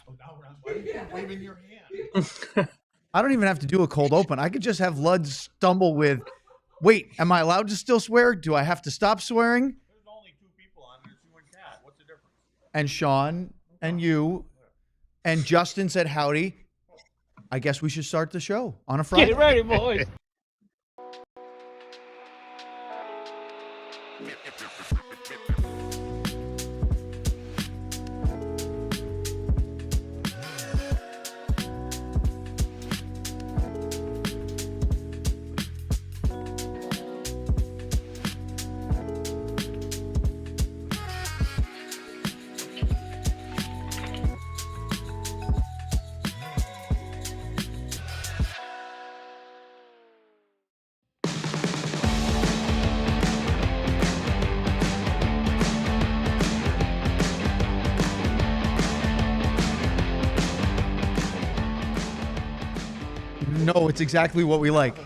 Oh, now we're not waving your hand. I don't even have to do a cold open. I could just have Lud stumble with, wait, am I allowed to still swear? Do I have to stop swearing? There's only 2 people on there, you and Kat. What's the difference? And Sean and you and Justin said howdy. I guess we should start the show on a Friday. Get ready, boys. No, it's exactly what we like.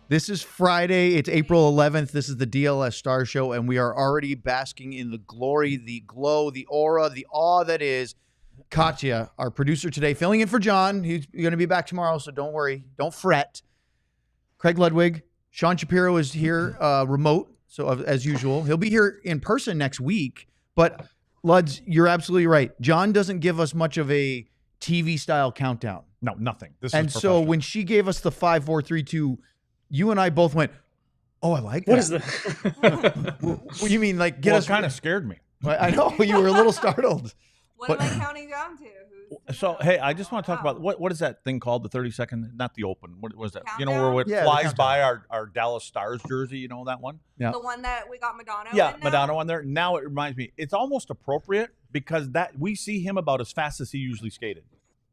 This is Friday. It's April 11th. This is the DLLS Stars Show, and we are already basking in the glory, the glow, the aura, the awe that is Katia, our producer today, filling in for John. He's going to be back tomorrow, so don't worry. Don't fret. Craig Ludwig. Sean Shapiro is here remote, so as usual. He'll be here in person next week, but Luds, you're absolutely right. John doesn't give us much of a TV-style countdown. No, nothing. And so when she gave us the 5, 4, 3, 2, you and I both went, "Oh, I like that." What is that? What do you mean? Like, get us? Kind of scared me. I know you were a little startled. What am I counting down to? So hey, I just want to talk about what is that thing called? The 30-second, not the open. What was that? Countdown? You know where it Yeah, the flies countdown. by our Dallas Stars jersey. You know that one? Yeah. The one that we got Madonna. Yeah, in now? Madonna on there. Now it reminds me. It's almost appropriate because that we see him about as fast as he usually skated.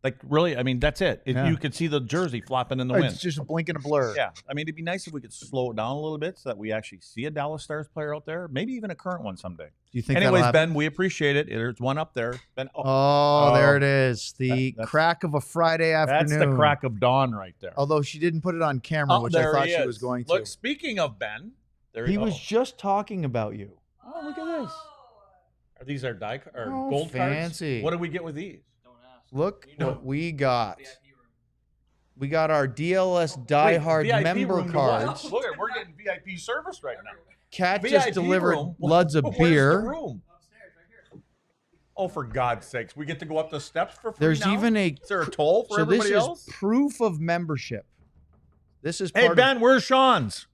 Like really, I mean that's it. Yeah. You could see the jersey flopping in the wind. It's just a blink and a blur. Yeah, I mean it'd be nice if we could slow it down a little bit so that we actually see a Dallas Stars player out there, maybe even a current one someday. Do you think? Anyways, that'll happen? Ben, we appreciate it. There's one up there. Ben, Oh, there it is. The that's- crack of a Friday afternoon. that's the crack of dawn right there. Although she didn't put it on camera, which I there thought he she is. was going to. Look, speaking of Ben, there He you go. was just talking about you. Oh, look at this. Are these our Oh, gold fancy. cards? What do we get with these? Look know. what we got. We got our DLS diehard VIP member room to what? cards. Look, we're getting VIP service right now. Kat VIP just delivered room? Luds a Where's the beer. room? Oh, for God's sakes. We get to go up the steps for free There's now? even a Is there a toll for so this everybody is else? proof of membership. This is Hey, part Ben, of where's Sean's?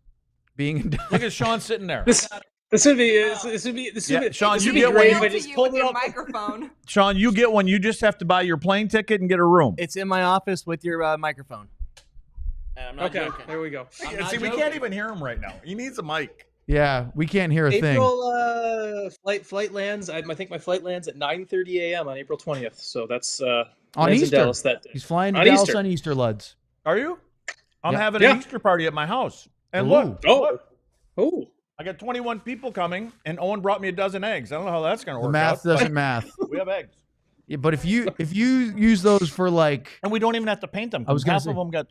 being Look at Sean sitting there. This would be Sean, this you would be get great one. if I To just you pulled with it your up. microphone. Sean, you get one. You just have to buy your plane ticket and get a room. It's in my office with your microphone. And I'm not Okay, joking. there we go. I'm Yeah, not see, we joking. can't even hear him right now. He needs a mic. Yeah, we can't hear a thing. April flight lands. I think my flight lands at 9:30 a.m. on April 20th. So that's On lands in Easter. Dallas that day. He's flying to On Dallas Easter. on Easter, Luds. Are you? I'm Yeah. having Yeah. an Easter party at my house. And Ooh. look, Oh, I got 21 people coming, and Owen brought me a dozen eggs. I don't know how that's going to The work math out. but doesn't math. We have eggs. Yeah, but if you use those for like And we don't even have to paint them. I was gonna half say- of them got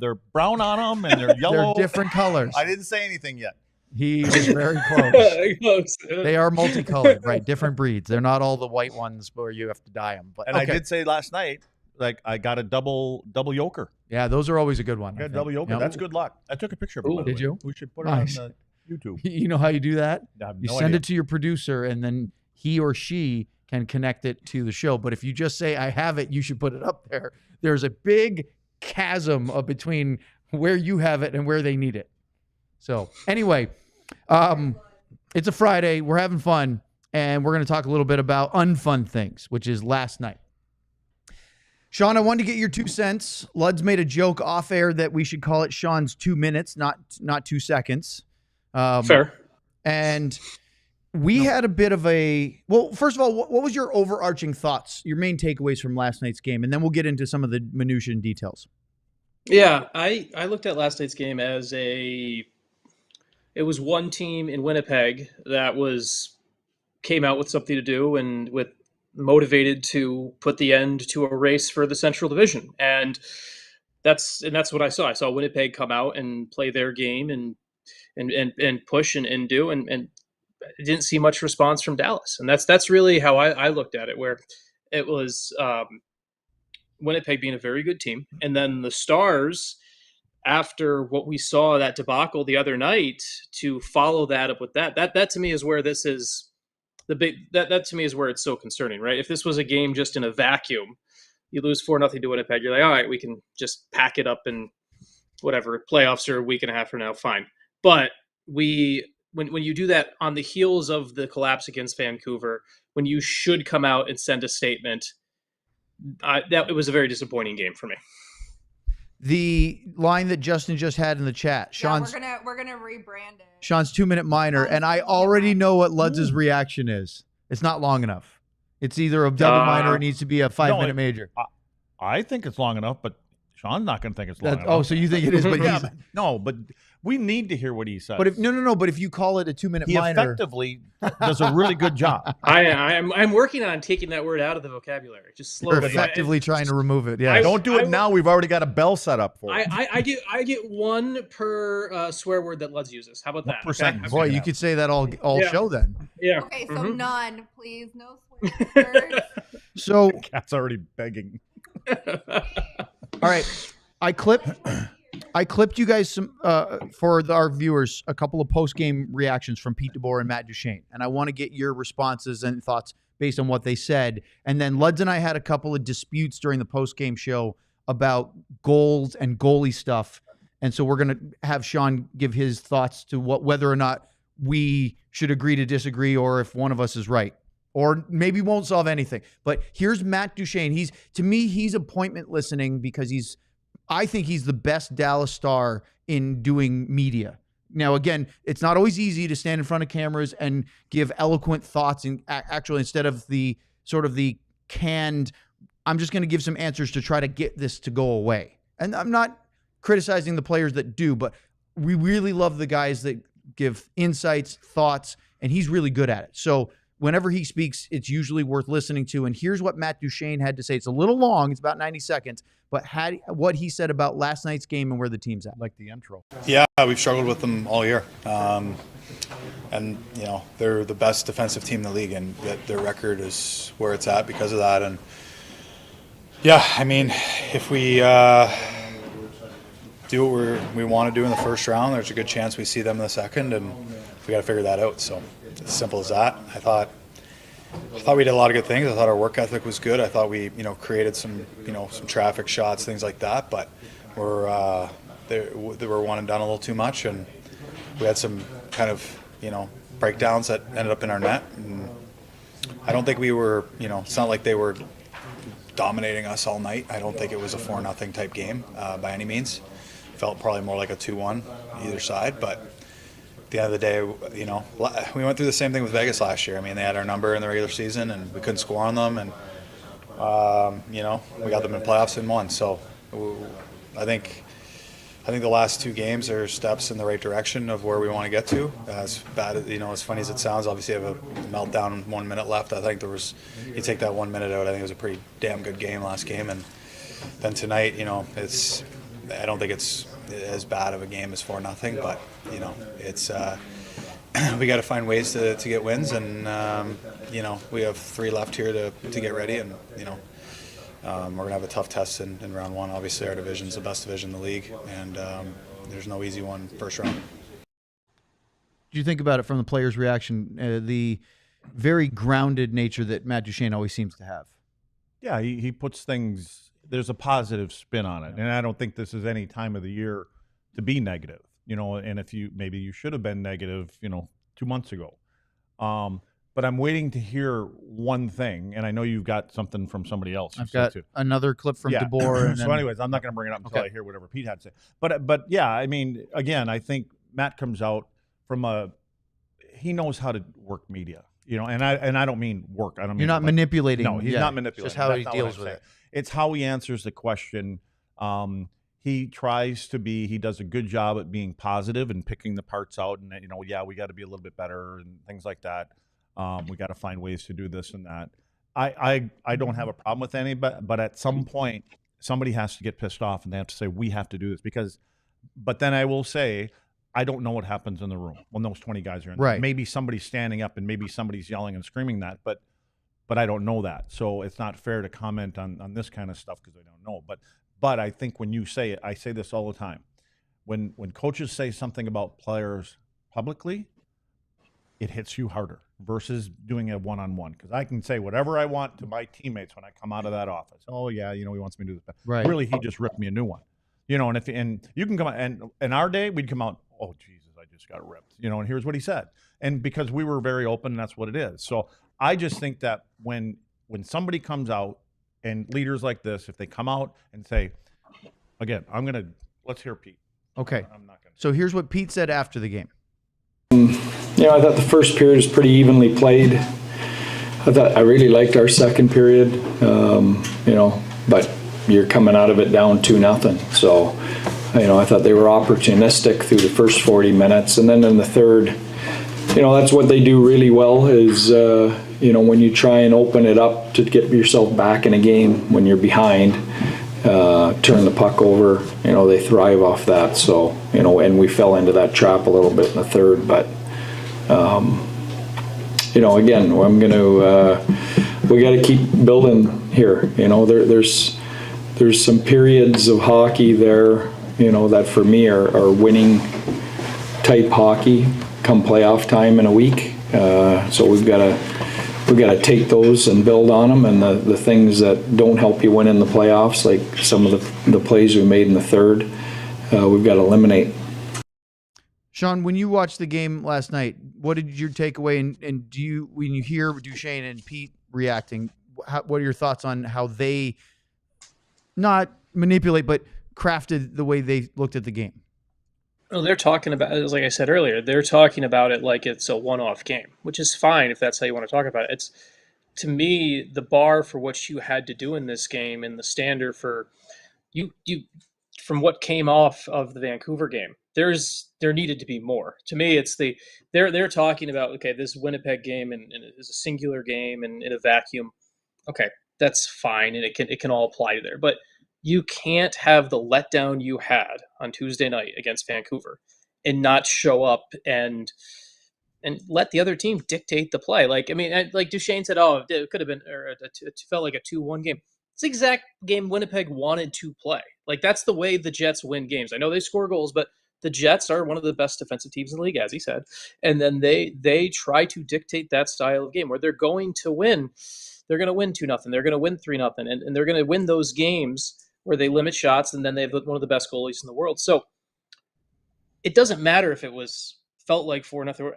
they're brown on them, and they're yellow. they're different colors. I didn't say anything yet. He was very close. close. They are multicolored, right? Different breeds. They're not all the white ones where you have to dye them. But And okay. I did say last night, like I got a double yoker. Yeah, those are always a good one. I I got a think. double yoker. Yeah. That's good luck. I took a picture of it. Ooh. by the Did way. you? We should put Nice. it on YouTube. You know how you do that? I have You no send idea. it to your producer, and then he or she can connect it to the show. But if you just say, I have it, you should put it up there. There's a big chasm between where you have it and where they need it. So anyway, it's a Friday. We're having fun, and we're going to talk a little bit about unfun things, which is last night. Sean, I wanted to get your 2 cents. Luds made a joke off air that we should call it Sean's 2 minutes, not 2 seconds. Fair. And we had a bit of a, well, first of all, what was your overarching thoughts, your main takeaways from last night's game? And then we'll get into some of the minutiae and details. Yeah, I looked at last night's game as it was one team in Winnipeg that came out with something to do and with motivated to put the end to a race for the Central Division. And that's what I saw. I saw Winnipeg come out and play their game and push and do. And didn't see much response from Dallas, and that's really how I looked at it. Where it was Winnipeg being a very good team, and then the Stars, after what we saw that debacle the other night, to follow that up with that to me is where this is the big that to me is where it's so concerning, right? If this was a game just in a vacuum, you lose 4-0 to Winnipeg, you're like, all right, we can just pack it up and whatever. Playoffs are a week and a half from now, fine. But when you do that on the heels of the collapse against Vancouver, when you should come out and send a statement, it was a very disappointing game for me. The line that Justin just had in the chat, Sean's we're gonna rebrand it. Sean's 2-minute minor, and I already know what Ludz's reaction is. It's not long enough. It's either a double minor or it needs to be a 5-minute major. I think it's long enough, but Sean's not going to think it's long enough. Oh, so you think it is? But no, but we need to hear what he says. But but if you call it a 2-minute minor, he effectively does a really good job. I'm working on taking that word out of the vocabulary, just slowly. Effectively trying to remove it. Yeah, don't do it now. We've already got a bell set up for it. I get one per swear word that Lutz uses. How about that? Percent. Boy, you could say that all show then. Yeah. Okay, so none, please, no swear words. So Cat's already begging. all right, I clipped you guys some for our viewers a couple of post-game reactions from Pete DeBoer and Matt Duchene, and I want to get your responses and thoughts based on what they said. And then Luds and I had a couple of disputes during the post-game show about goals and goalie stuff, and so we're going to have Sean give his thoughts to whether or not we should agree to disagree, or if one of us is right. Or maybe won't solve anything. But here's Matt Duchene. He's appointment listening because I think he's the best Dallas Star in doing media. Now, again, it's not always easy to stand in front of cameras and give eloquent thoughts, and actually, instead of the sort of the canned, I'm just going to give some answers to try to get this to go away. And I'm not criticizing the players that do, but we really love the guys that give insights, thoughts, and he's really good at it. So whenever he speaks, it's usually worth listening to. And here's what Matt Duchene had to say. It's a little long. It's about 90 seconds. But what he said about last night's game and where the team's at. Like the intro. Yeah, we've struggled with them all year. And, they're the best defensive team in the league, and their record is where it's at because of that. And, yeah, I mean, if we do what we want to do in the first round, there's a good chance we see them in the second, and we got to figure that out. So it's as simple as that. I thought we did a lot of good things. I thought our work ethic was good. I thought we, created some traffic shots, things like that. But they were one and done a little too much, and we had some kind of, breakdowns that ended up in our net. And I don't think we were, it's not like they were dominating us all night. I don't think it was a 4-0 type game by any means. Felt probably more like a 2-1 either side, but at the end of the day, we went through the same thing with Vegas last year. I mean, they had our number in the regular season, and we couldn't score on them, and we got them in playoffs and won. So I think the last two games are steps in the right direction of where we want to get to. As bad as as funny as it sounds, obviously I have a meltdown 1 minute left. I think you take that 1 minute out, I think it was a pretty damn good game last game, and then tonight, I don't think it's as bad of a game as 4-0, but it's we got to find ways to get wins, and we have 3 left here to get ready, and we're gonna have a tough test in round 1. Obviously, our division's the best division in the league, and there's no easy one first round. Do you think about it from the players' reaction, the very grounded nature that Matt Duchene always seems to have? Yeah, he puts things. There's a positive spin on it, and I don't think this is any time of the year to be negative. And if maybe you should have been negative, 2 months ago. But I'm waiting to hear one thing, and I know you've got something from somebody else. I've got another clip from DeBoer. So anyways, I'm not going to bring it up until I hear whatever Pete had to say. But yeah, I mean, again, I think Matt comes out from he knows how to work media, and I don't mean work. I don't mean you're not manipulating. No, he's not manipulating. Just how he deals with it. It's how he answers the question. He tries to be. He does a good job at being positive and picking the parts out, and we got to be a little bit better and things like that. We got to find ways to do this and that. I don't have a problem with any, but at some point, somebody has to get pissed off and they have to say, we have to do this. But then I will say, I don't know what happens in the room when those 20 guys are in Right. there. Maybe somebody's standing up and maybe somebody's yelling and screaming that, but I don't know that. So it's not fair to comment on this kind of stuff because I don't know. But I think when you say it, I say this all the time. When coaches say something about players publicly, it hits you harder versus doing a one-on-one. Because I can say whatever I want to my teammates when I come out of that office. Oh yeah, he wants me to do this. Right. Really, he just ripped me a new one. And you can come out, and in our day we'd come out, oh Jesus, I just got ripped. And here's what he said. And because we were very open, that's what it is. So I just think that when somebody comes out, and leaders like this, if they come out and say, again, let's hear Pete. Okay. I'm not gonna. So here's what Pete said after the game. I thought the first period was pretty evenly played. I really liked our second period, but you're coming out of it down 2-0. So, I thought they were opportunistic through the first 40 minutes. And then in the third, that's what they do really well is, when you try and open it up to get yourself back in a game when you're behind, turn the puck over, they thrive off that. So, and we fell into that trap a little bit in the third, but, again, we got to keep building here. There's some periods of hockey there, that for me are winning type hockey come playoff time in a week. So we've got to take those and build on them, and the things that don't help you win in the playoffs, like some of the plays we made in the third, we've got to eliminate. Sean, when you watched the game last night, what did your takeaway? And when you hear Duchene and Pete reacting, what are your thoughts on how they not manipulate but crafted the way they looked at the game? Well, they're talking about it, like I said earlier, they're talking about it like it's a one-off game, which is fine if that's how you want to talk about it. It's, to me, the bar for what you had to do in this game and the standard for you from what came off of the Vancouver game. There needed to be more. To me, it's they're talking about, okay, this Winnipeg game and it is a singular game and in a vacuum. Okay, that's fine, and it can all apply to there. But you can't have the letdown you had on Tuesday night against Vancouver and not show up and let the other team dictate the play. Like Duchene said, it could have been, or it felt like a 2-1 game. It's the exact game Winnipeg wanted to play. Like, that's the way the Jets win games. I know they score goals, but the Jets are one of the best defensive teams in the league, as he said. And then they try to dictate that style of game where they're going to win. They're going to win 2-0. They're going to win 3-0. And they're going to win those games where they limit shots, and then they have one of the best goalies in the world. So it doesn't matter if it felt like 4-0.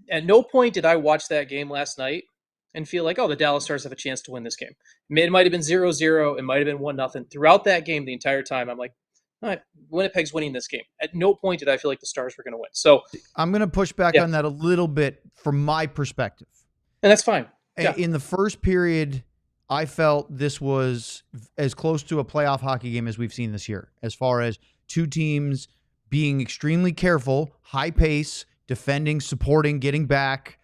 At no point did I watch that game last night and feel like, the Dallas Stars have a chance to win this game. It might have been 0-0. It might have been 1-0. Throughout that game, the entire time, I'm like, all right, Winnipeg's winning this game. At no point did I feel like the Stars were going to win. So I'm going to push back on that a little bit from my perspective. And that's fine. Yeah. In the first period, I felt this was as close to a playoff hockey game as we've seen this year, as far as two teams being extremely careful, high pace, defending, supporting, getting back.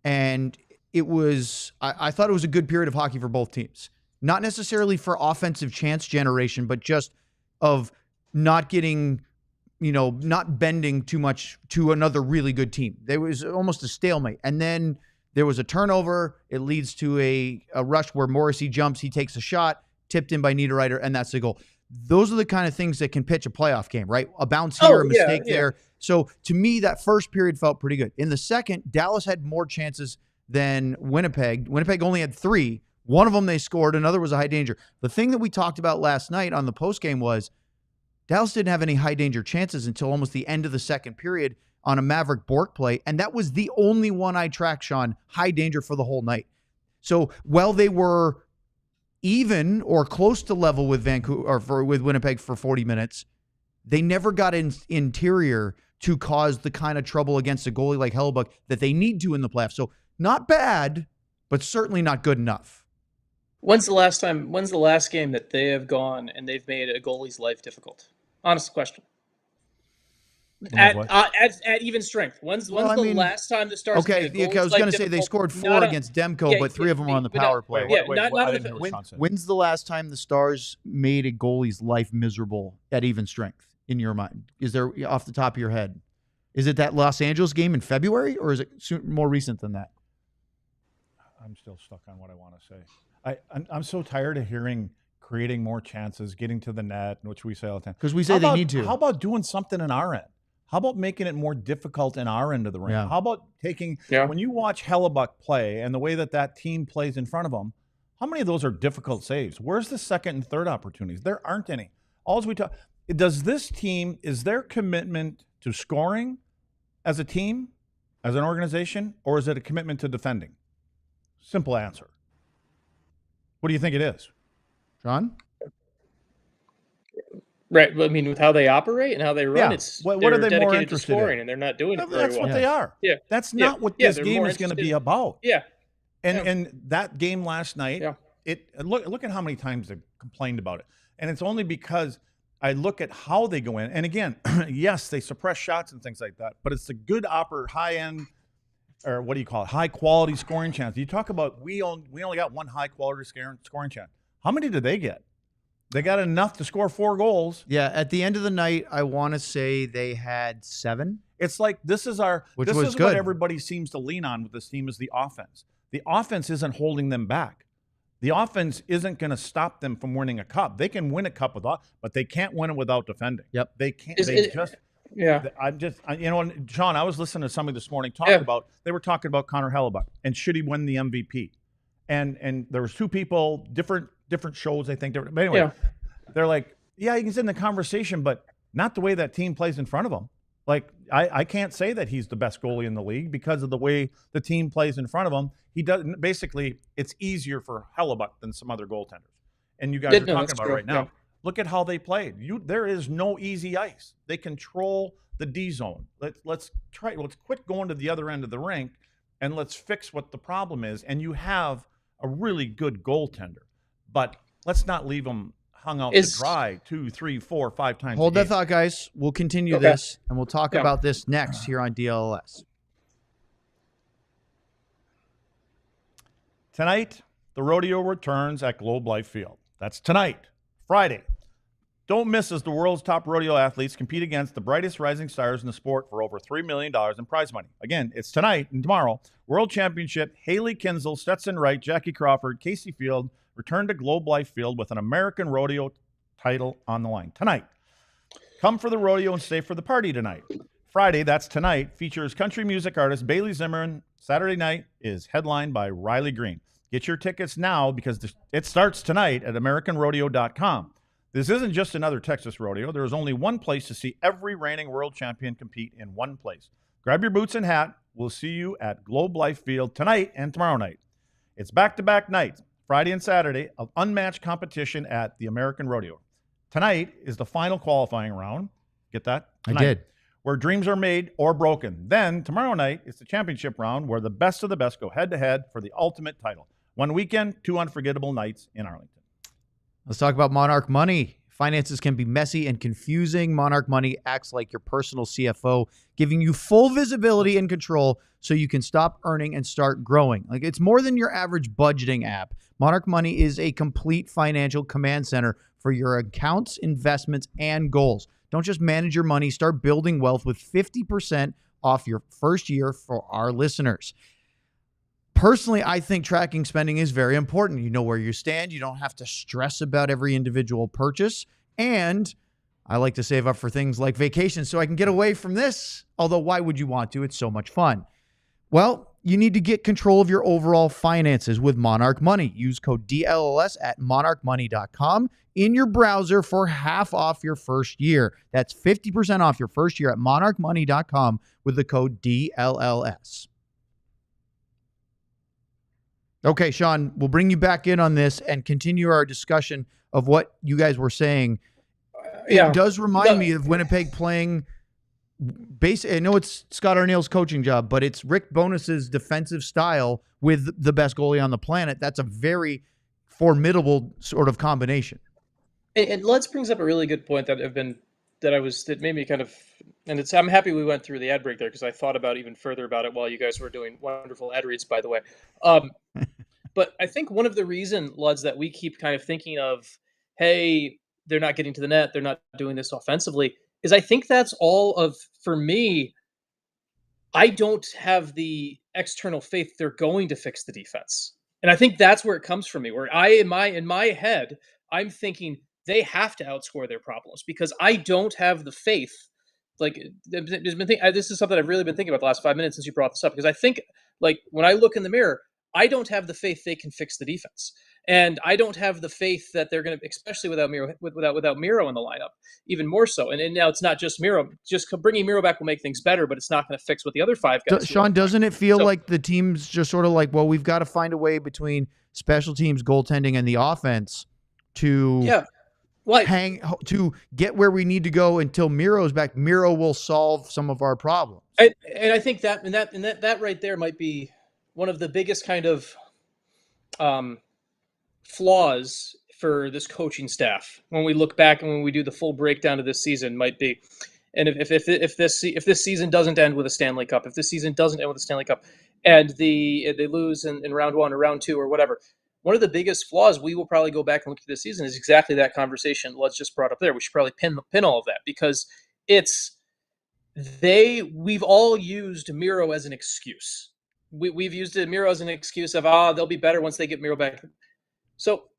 And it was, I thought it was a good period of hockey for both teams. Not necessarily for offensive chance generation, but just of not getting, not bending too much to another really good team. There was almost a stalemate. And then there was a turnover. It leads to a rush where Morrissey jumps. He takes a shot, tipped in by Niederreiter, and that's the goal. Those are the kind of things that can pitch a playoff game, right? A bounce here, a mistake there. So to me, that first period felt pretty good. In the second, Dallas had more chances than Winnipeg. Winnipeg only had 3. One of them they scored. Another was a high danger. The thing that we talked about last night on the postgame was Dallas didn't have any high danger chances until almost the end of the second period on a Maverick Bork play. And that was the only one I tracked, Sean, high danger for the whole night. So while they were even or close to level with Vancouver or with Winnipeg for 40 minutes, they never got interior to cause the kind of trouble against a goalie like Hellebuyck that they need to in the playoffs. So not bad, but certainly not good enough. When's the last game that they have gone and they've made a goalie's life difficult? Honest question. At even strength. When's the last time the Stars? Okay, I was going to say they scored 4 against Demko, but 3 of them were on the power play. When's the last time the Stars made a goalie's life miserable at even strength in your mind? Is there off the top of your head? Is it that Los Angeles game in February, or is it more recent than that? I'm still stuck on what I want to say. I'm so tired of hearing creating more chances, getting to the net, which we say all the time. Because we say they need to. How about doing something in our end? How about making it more difficult in our end of the ring? Yeah. How about when you watch Hellebuck play and the way that team plays in front of him, how many of those are difficult saves? Where's the second and third opportunities? There aren't any. Does this team, is their commitment to scoring as a team, as an organization, or is it a commitment to defending? Simple answer. What do you think it is? John? Right. I mean, with how they operate and how they run, it's what are they dedicated more to interested scoring, in? and they're not doing it very That's well. what they are. Yeah. That's not what this game is going to be about. Yeah. And that game last night, Yeah. Look at how many times they've complained about it. And it's only because I look at how they go in. And again, yes, they suppress shots and things like that, but it's a good high end, or what do you call it? High quality scoring chance. You talk about we only got one high quality scoring chance. How many did they get? They got enough to score 4 goals. Yeah, at the end of the night, I want to say they had 7. It's like this is Which was what good. everybody seems to lean on with this team is the offense. The offense isn't holding them back. The offense isn't going to stop them from winning a cup. They can win a cup but they can't win it without defending. Yep. They can't. Yeah. And Sean, I was listening to somebody this morning they were talking about Connor Hellebuck and should he win the MVP? And there was 2 people, different shows, I think. But anyway, they're like, yeah, he's in the conversation, but not the way that team plays in front of him. Like, I can't say that he's the best goalie in the league because of the way the team plays in front of him. He doesn't. Basically, it's easier for Hellebuck than some other goaltenders. And you guys are talking about it right now. Look at how they played. There is no easy ice. They control the D zone. Let's quit going to the other end of the rink, and let's fix what the problem is. And you have a really good goaltender, but let's not leave them hung out to dry 2, 3, 4, 5 times. Hold that thought, guys. We'll continue this, and we'll talk about this next here on DLLS. Tonight, the rodeo returns at Globe Life Field. That's tonight, Friday. Don't miss as the world's top rodeo athletes compete against the brightest rising stars in the sport for over $3 million in prize money. Again, it's tonight and tomorrow. World Championship, Haley Kinsel, Stetson Wright, Jackie Crawford, Casey Field return to Globe Life Field with an American rodeo title on the line. Tonight, come for the rodeo and stay for the party tonight. Friday, that's tonight, features country music artist Bailey Zimmerman. Saturday night is headlined by Riley Green. Get your tickets now because it starts tonight at AmericanRodeo.com. This isn't just another Texas rodeo. There is only one place to see every reigning world champion compete in one place. Grab your boots and hat. We'll see you at Globe Life Field tonight and tomorrow night. It's back-to-back nights, Friday and Saturday, of unmatched competition at the American Rodeo. Tonight is the final qualifying round. Get that? Tonight, I did. Where dreams are made or broken. Then, tomorrow night, is the championship round where the best of the best go head-to-head for the ultimate title. One weekend, 2 unforgettable nights in Arlington. Let's talk about Monarch Money. Finances can be messy and confusing. Monarch Money acts like your personal CFO, giving you full visibility and control so you can stop earning and start growing. Like, it's more than your average budgeting app. Monarch Money is a complete financial command center for your accounts, investments, and goals. Don't just manage your money. Start building wealth with 50% off your first year for our listeners. Personally, I think tracking spending is very important. You know where you stand. You don't have to stress about every individual purchase. And I like to save up for things like vacations so I can get away from this. Although, why would you want to? It's so much fun. Well, you need to get control of your overall finances with Monarch Money. Use code DLLS at monarchmoney.com in your browser for half off your first year. That's 50% off your first year at monarchmoney.com with the code DLLS. Okay, Sean, we'll bring you back in on this and continue our discussion of what you guys were saying. It does remind me of Winnipeg playing I know it's Scott Arneal's coaching job, but it's Rick Bonus's defensive style with the best goalie on the planet. That's a very formidable sort of combination. And Lutz brings up a really good point that made me kind of, and I'm happy we went through the ad break there because I thought about even further about it while you guys were doing wonderful ad reads, by the way. But I think one of the reason, Lutz, that we keep kind of thinking of, hey, they're not getting to the net, they're not doing this offensively, is I think that's all of, for me, I don't have the external faith they're going to fix the defense. And I think that's where it comes from me, where in my head, I'm thinking they have to outscore their problems because I don't have the faith. Like, this is something I've really been thinking about the last 5 minutes since you brought this up, because I think, like, when I look in the mirror, I don't have the faith they can fix the defense. And I don't have the faith that they're going to, especially without Miro, without Miro in the lineup, even more so. And now it's not just Miro. Just bringing Miro back will make things better, but it's not going to fix what the other five guys. Sean, doesn't it feel like the team's just sort of like, well, we've got to find a way between special teams, goaltending, and the offense to to get where we need to go until Miro's back. Miro will solve some of our problems. And I think that right there might be one of the biggest kind of flaws for this coaching staff when we look back and when we do the full breakdown of this season might be. And if this season doesn't end with a Stanley Cup, if this season doesn't end with a Stanley Cup, and they lose in round 1 or round 2 or whatever, one of the biggest flaws we will probably go back and look at this season is exactly that conversation Let's just brought up there. We should probably pin all of that, because we've all used Miro as an excuse. We've used Miro as an excuse of they'll be better once they get Miro back. So,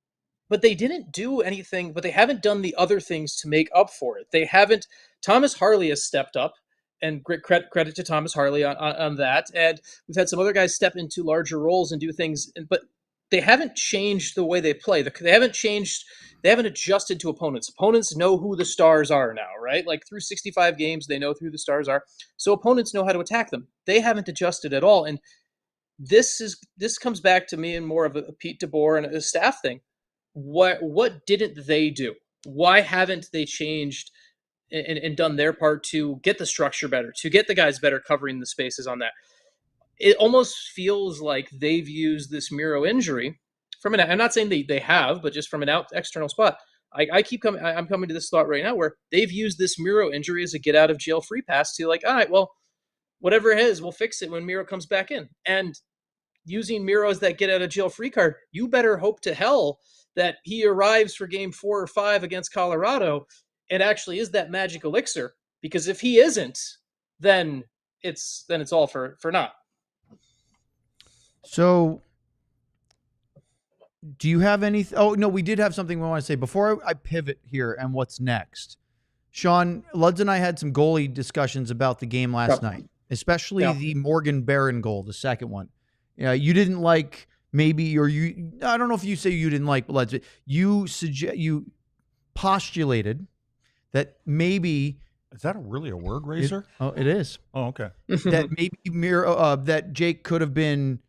but they didn't do anything, but they haven't done the other things to make up for it. They haven't. Thomas Harley has stepped up, and great credit to Thomas Harley on that. And we've had some other guys step into larger roles and do things, but they haven't changed the way they play. They haven't changed. They haven't adjusted to opponents. Opponents know who the Stars are now, right? Like through 65 games, they know who the Stars are. So opponents know how to attack them. They haven't adjusted at all. And this comes back to me and more of a Pete DeBoer and a staff thing. What didn't they do? Why haven't they changed and done their part to get the structure better, to get the guys better covering the spaces on that? It almost feels like they've used this Miro injury I'm not saying they have, but just from an external spot. I'm coming to this thought right now where they've used this Miro injury as a get out of jail free pass to like, all right, well, whatever it is, we'll fix it when Miro comes back in. And using Miro as that get out of jail free card, you better hope to hell that he arrives for game 4 or 5 against Colorado and actually is that magic elixir. Because if he isn't, then it's all for naught. So do you have any? Oh, no, we did have something we want to say before I pivot here and what's next. Sean, Luds and I had some goalie discussions about the game last night, especially the Morgan Barron goal, the second one. You didn't like maybe, or I don't know if you say you didn't like Luds. You postulated that maybe. Is that really a word, Razor? It is. Oh, okay. That maybe that Jake could have been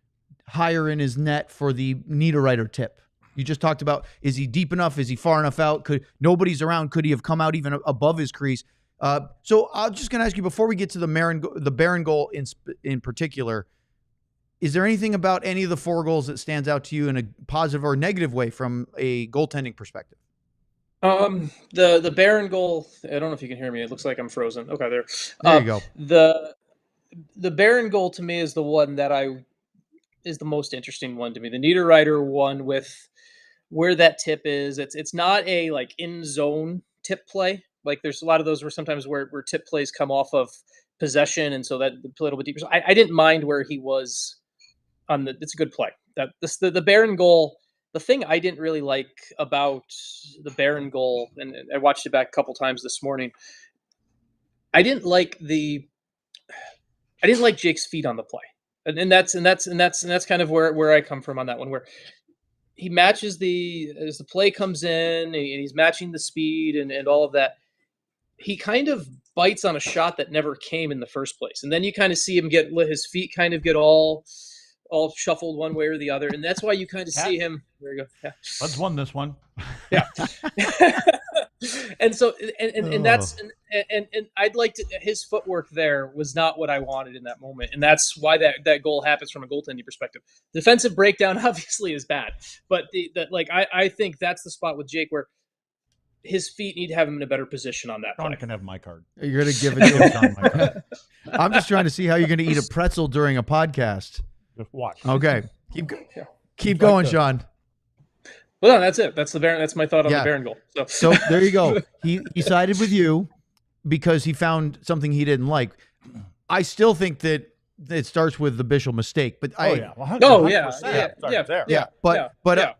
higher in his net for the Niederreiter tip. You just talked about, is he deep enough? Is he far enough out? Nobody's around. Could he have come out even above his crease? So I'm just going to ask you, before we get to the Barron goal in particular, is there anything about any of the 4 goals that stands out to you in a positive or negative way from a goaltending perspective? The Barron goal, I don't know if you can hear me. It looks like I'm frozen. Okay, there. There you go. The Barron goal to me is the one that is the most interesting one to me. The Niederreiter one with where that tip is. It's not a like in zone tip play. Like there's a lot of those where tip plays come off of possession, and so that a little bit deeper. So I didn't mind where he was on it's a good play. The Barron goal. The thing I didn't really like about the Barron goal, and I watched it back a couple times this morning, I didn't like Jake's feet on the play, and that's kind of where I come from on that one, where he matches as the play comes in, and he's matching the speed and all of that. He kind of bites on a shot that never came in the first place, and then you kind of see him let his feet kind of get all shuffled one way or the other, and that's why you kind of see him. There you go. Yeah. Let's won this one. Yeah. And so and that's and I'd like to. His footwork there was not what I wanted in that moment, and that's why that goal happens from a goaltending perspective. Defensive breakdown obviously is bad, but I think that's the spot with Jake where his feet need to have him in a better position on that. Sean can have my card. You're going to give it to him. I'm just trying to see how you're going to eat a pretzel during a podcast. Just watch. Okay. Keep going, Sean. Well, no, that's it. That's my thought on the Barron goal. So there you go. He sided with you because he found something he didn't like. I still think that it starts with the Bischel mistake. But Oh yeah. Well, Oh, yeah, 100%. yeah, Starts yeah, there. yeah. But Yeah, but yeah.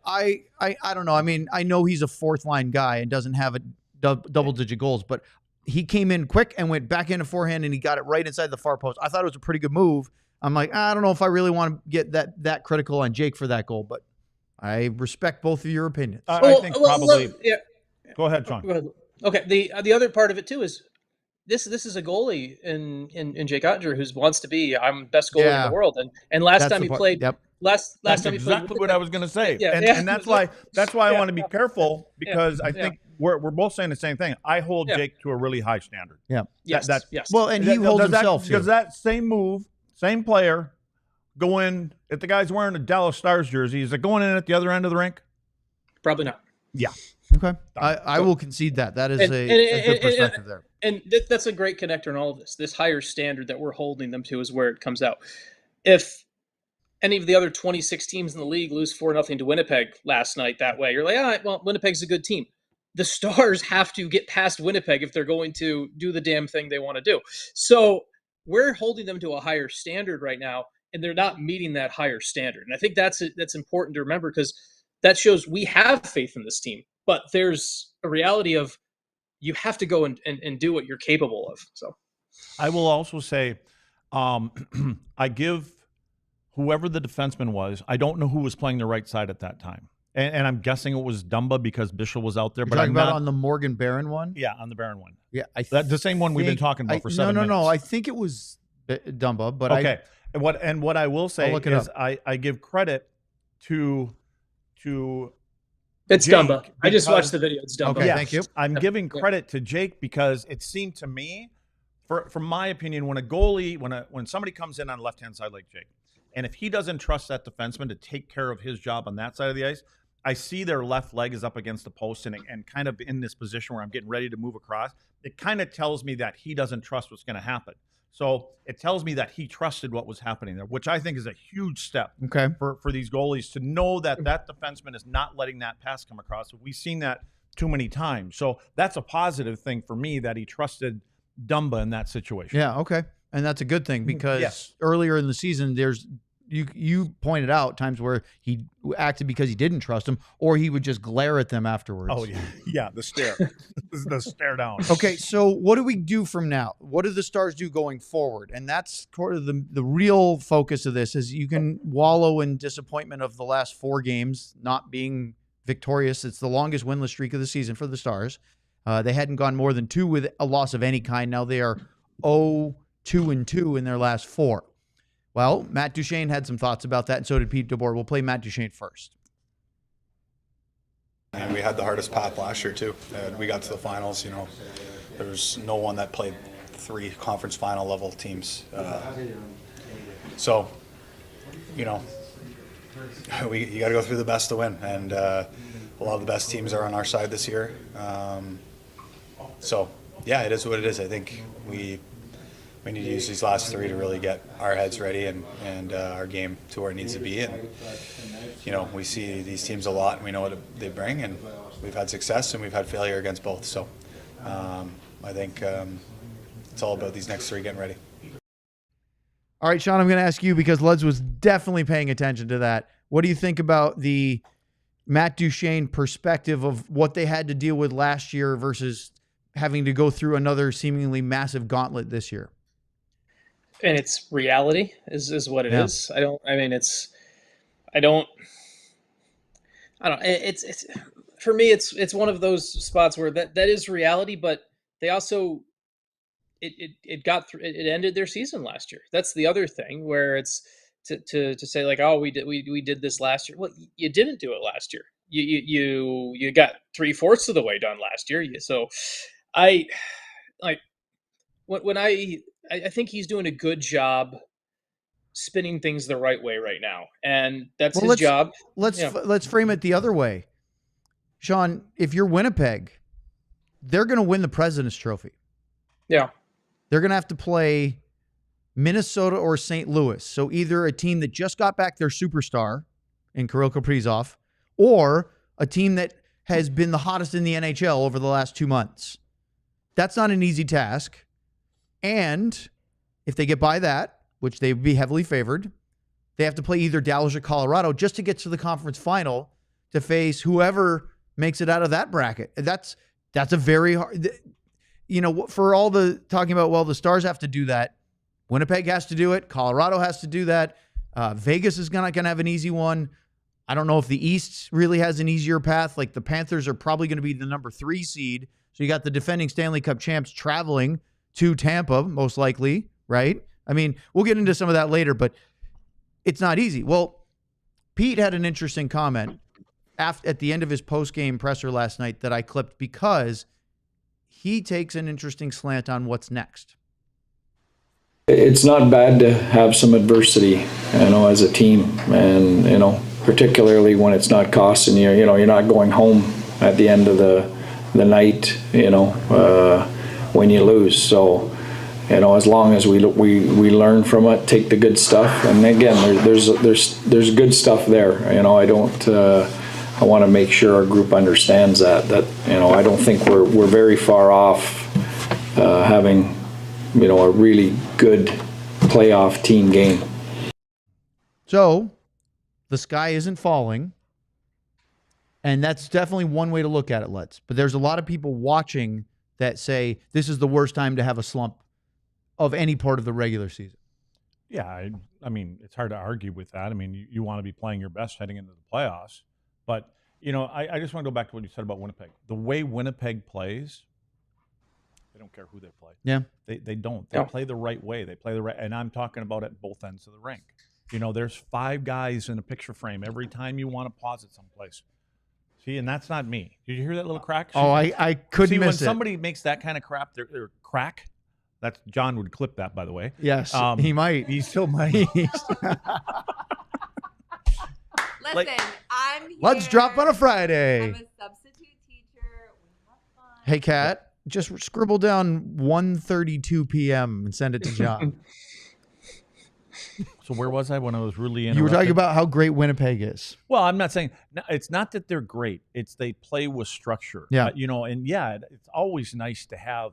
I don't know. I mean, I know he's a fourth line guy and doesn't have a double digit goals, but he came in quick and went back into forehand and he got it right inside the far post. I thought it was a pretty good move. I'm like, I don't know if I really want to get that critical on Jake for that goal, but I respect both of your opinions. I think probably. yeah. Go ahead, Sean. Go ahead. Okay. The other part of it too is this is a goalie in Jake Ottinger who wants to be I'm best goalie in the world, and last That's time the he part. played. Yep. Last That's time he played. exactly what I was going to say, Yeah, and that's why I Yeah. want to be careful because I Yeah. think we're both saying the same thing. I hold Yeah. Jake to a really high standard. Yeah. Yes. That- yes. Well, and he holds himself because to. that same move, same player, go in. If the guy's wearing a Dallas Stars jersey, is it going in at the other end of the rink? Probably not. Yeah. Okay. I will concede that. That is And- a and- good and- perspective there. And that's a great connector in all of this. This higher standard that we're holding them to is where it comes out. If any of the other 26 teams in the league lose 4-0 to Winnipeg last night that way, you're like, all right, well, Winnipeg's a good team. The Stars have to get past Winnipeg if they're going to do the damn thing they want to do. So we're holding them to a higher standard right now, and they're not meeting that higher standard. And I think that's important to remember because that shows we have faith in this team. But there's a reality of you have to go and do what you're capable of. So I will also say, I give whoever the defenseman was. I don't know who was playing the right side at that time, and I'm guessing it was Dumba because Bischel was out there. You're But talking I'm about not on the Morgan Barron one? Yeah, on the Barron one. Yeah. That's the same one we've been talking about for 7 minutes. No. I think it was Dumba, but Okay. What I will say I'll look it is up. I give credit to it's Jake, Dumba. I just because- watched the video. It's Dumba. Okay, Yes, thank you. I'm giving credit to Jake because it seemed to me, from my opinion, when a goalie, when somebody comes in on the left-hand side like Jake, and if he doesn't trust that defenseman to take care of his job on that side of the ice, I see their left leg is up against the post and kind of in this position where I'm getting ready to move across. It kind of tells me that he doesn't trust what's going to happen. So it tells me that he trusted what was happening there, which I think is a huge step Okay. for these goalies to know that that defenseman is not letting that pass come across. We've seen that too many times. So that's a positive thing for me that he trusted Dumba in that situation. Yeah, okay. And that's a good thing because Yes. earlier in the season, there's you pointed out times where he acted because he didn't trust him, or he would just glare at them afterwards. Oh, yeah, the stare. The stare down. Okay, so what do we do from now? What do the Stars do going forward? And that's sort of the real focus of this is you can wallow in disappointment of the last 4 games not being victorious. It's the longest winless streak of the season for the Stars. They hadn't gone more than 2 with a loss of any kind. Now they are 0-2-2 in their last 4. Well, Matt Duchene had some thoughts about that, and so did Pete DeBoer. We'll play Matt Duchene first. And we had the hardest path last year too. We got to the finals. There's no one that played 3 conference final level teams. So, you got to go through the best to win, and a lot of the best teams are on our side this year. So, yeah, it is what it is. I think we need to use these last 3 to really get our heads ready and our game to where it needs to be. And we see these teams a lot, and we know what they bring, and we've had success and we've had failure against both. So I think it's all about these next 3 getting ready. All right, Sean, I'm going to ask you because Luds was definitely paying attention to that. What do you think about the Matt Duchene perspective of what they had to deal with last year versus having to go through another seemingly massive gauntlet this year? And it's reality is what it is. It's for me, it's one of those spots where that is reality, but they also, it ended their season last year. That's the other thing where it's to say like, oh, we did this last year. Well, you didn't do it last year. You got 3/4 of the way done last year. So I think he's doing a good job spinning things the right way right now, and that's his job. Let's frame it the other way, Sean. If you're Winnipeg, they're going to win the President's Trophy. Yeah, they're going to have to play Minnesota or St. Louis. So either a team that just got back their superstar in Kirill Kaprizov, or a team that has been the hottest in the NHL over the last 2 months. That's not an easy task. And if they get by that, which they would be heavily favored. They have to play either Dallas or Colorado just to get to the conference final to face whoever makes it out of that bracket. That's a very hard, for all the talking about, well, the Stars have to do that. Winnipeg has to do it. Colorado has to do that. Vegas is not going to have an easy one. I don't know if the East really has an easier path. Like the Panthers are probably going to be the number 3 seed. So you got the defending Stanley Cup champs traveling to Tampa, most likely, right? I mean, we'll get into some of that later, but it's not easy. Well, Pete had an interesting comment at the end of his post-game presser last night that I clipped because he takes an interesting slant on what's next. It's not bad to have some adversity, as a team, and particularly when it's not costing you. You're not going home at the end of the night. When you lose. So, as long as we learn from it, take the good stuff, and again, there's good stuff there. I want to make sure our group understands that I don't think we're very far off having a really good playoff team game. So the sky isn't falling, and that's definitely one way to look at it, but there's a lot of people watching that say this is the worst time to have a slump of any part of the regular season. Yeah, I mean, it's hard to argue with that. I mean, you want to be playing your best heading into the playoffs. But, I just want to go back to what you said about Winnipeg. The way Winnipeg plays, they don't care who they play. Yeah. They don't. They play the right way. They play the right, and I'm talking about at both ends of the rink. There's 5 guys in a picture frame every time you want to pause it someplace. See, and that's not me. Did you hear that little crack? Oh, I couldn't miss it. See, when somebody makes that kind of crap, they're crack. That's John would clip that, by the way. Yes, he might. He still might. Listen, I'm here. Let's drop on a Friday. I'm a substitute teacher. We have fun. Hey, Kat, just scribble down 1:32 p.m. and send it to John. So where was I when I was really interrupted? You were talking about how great Winnipeg is. Well, I'm not saying it's not that they're great. It's they play with structure. Yeah. It's always nice to have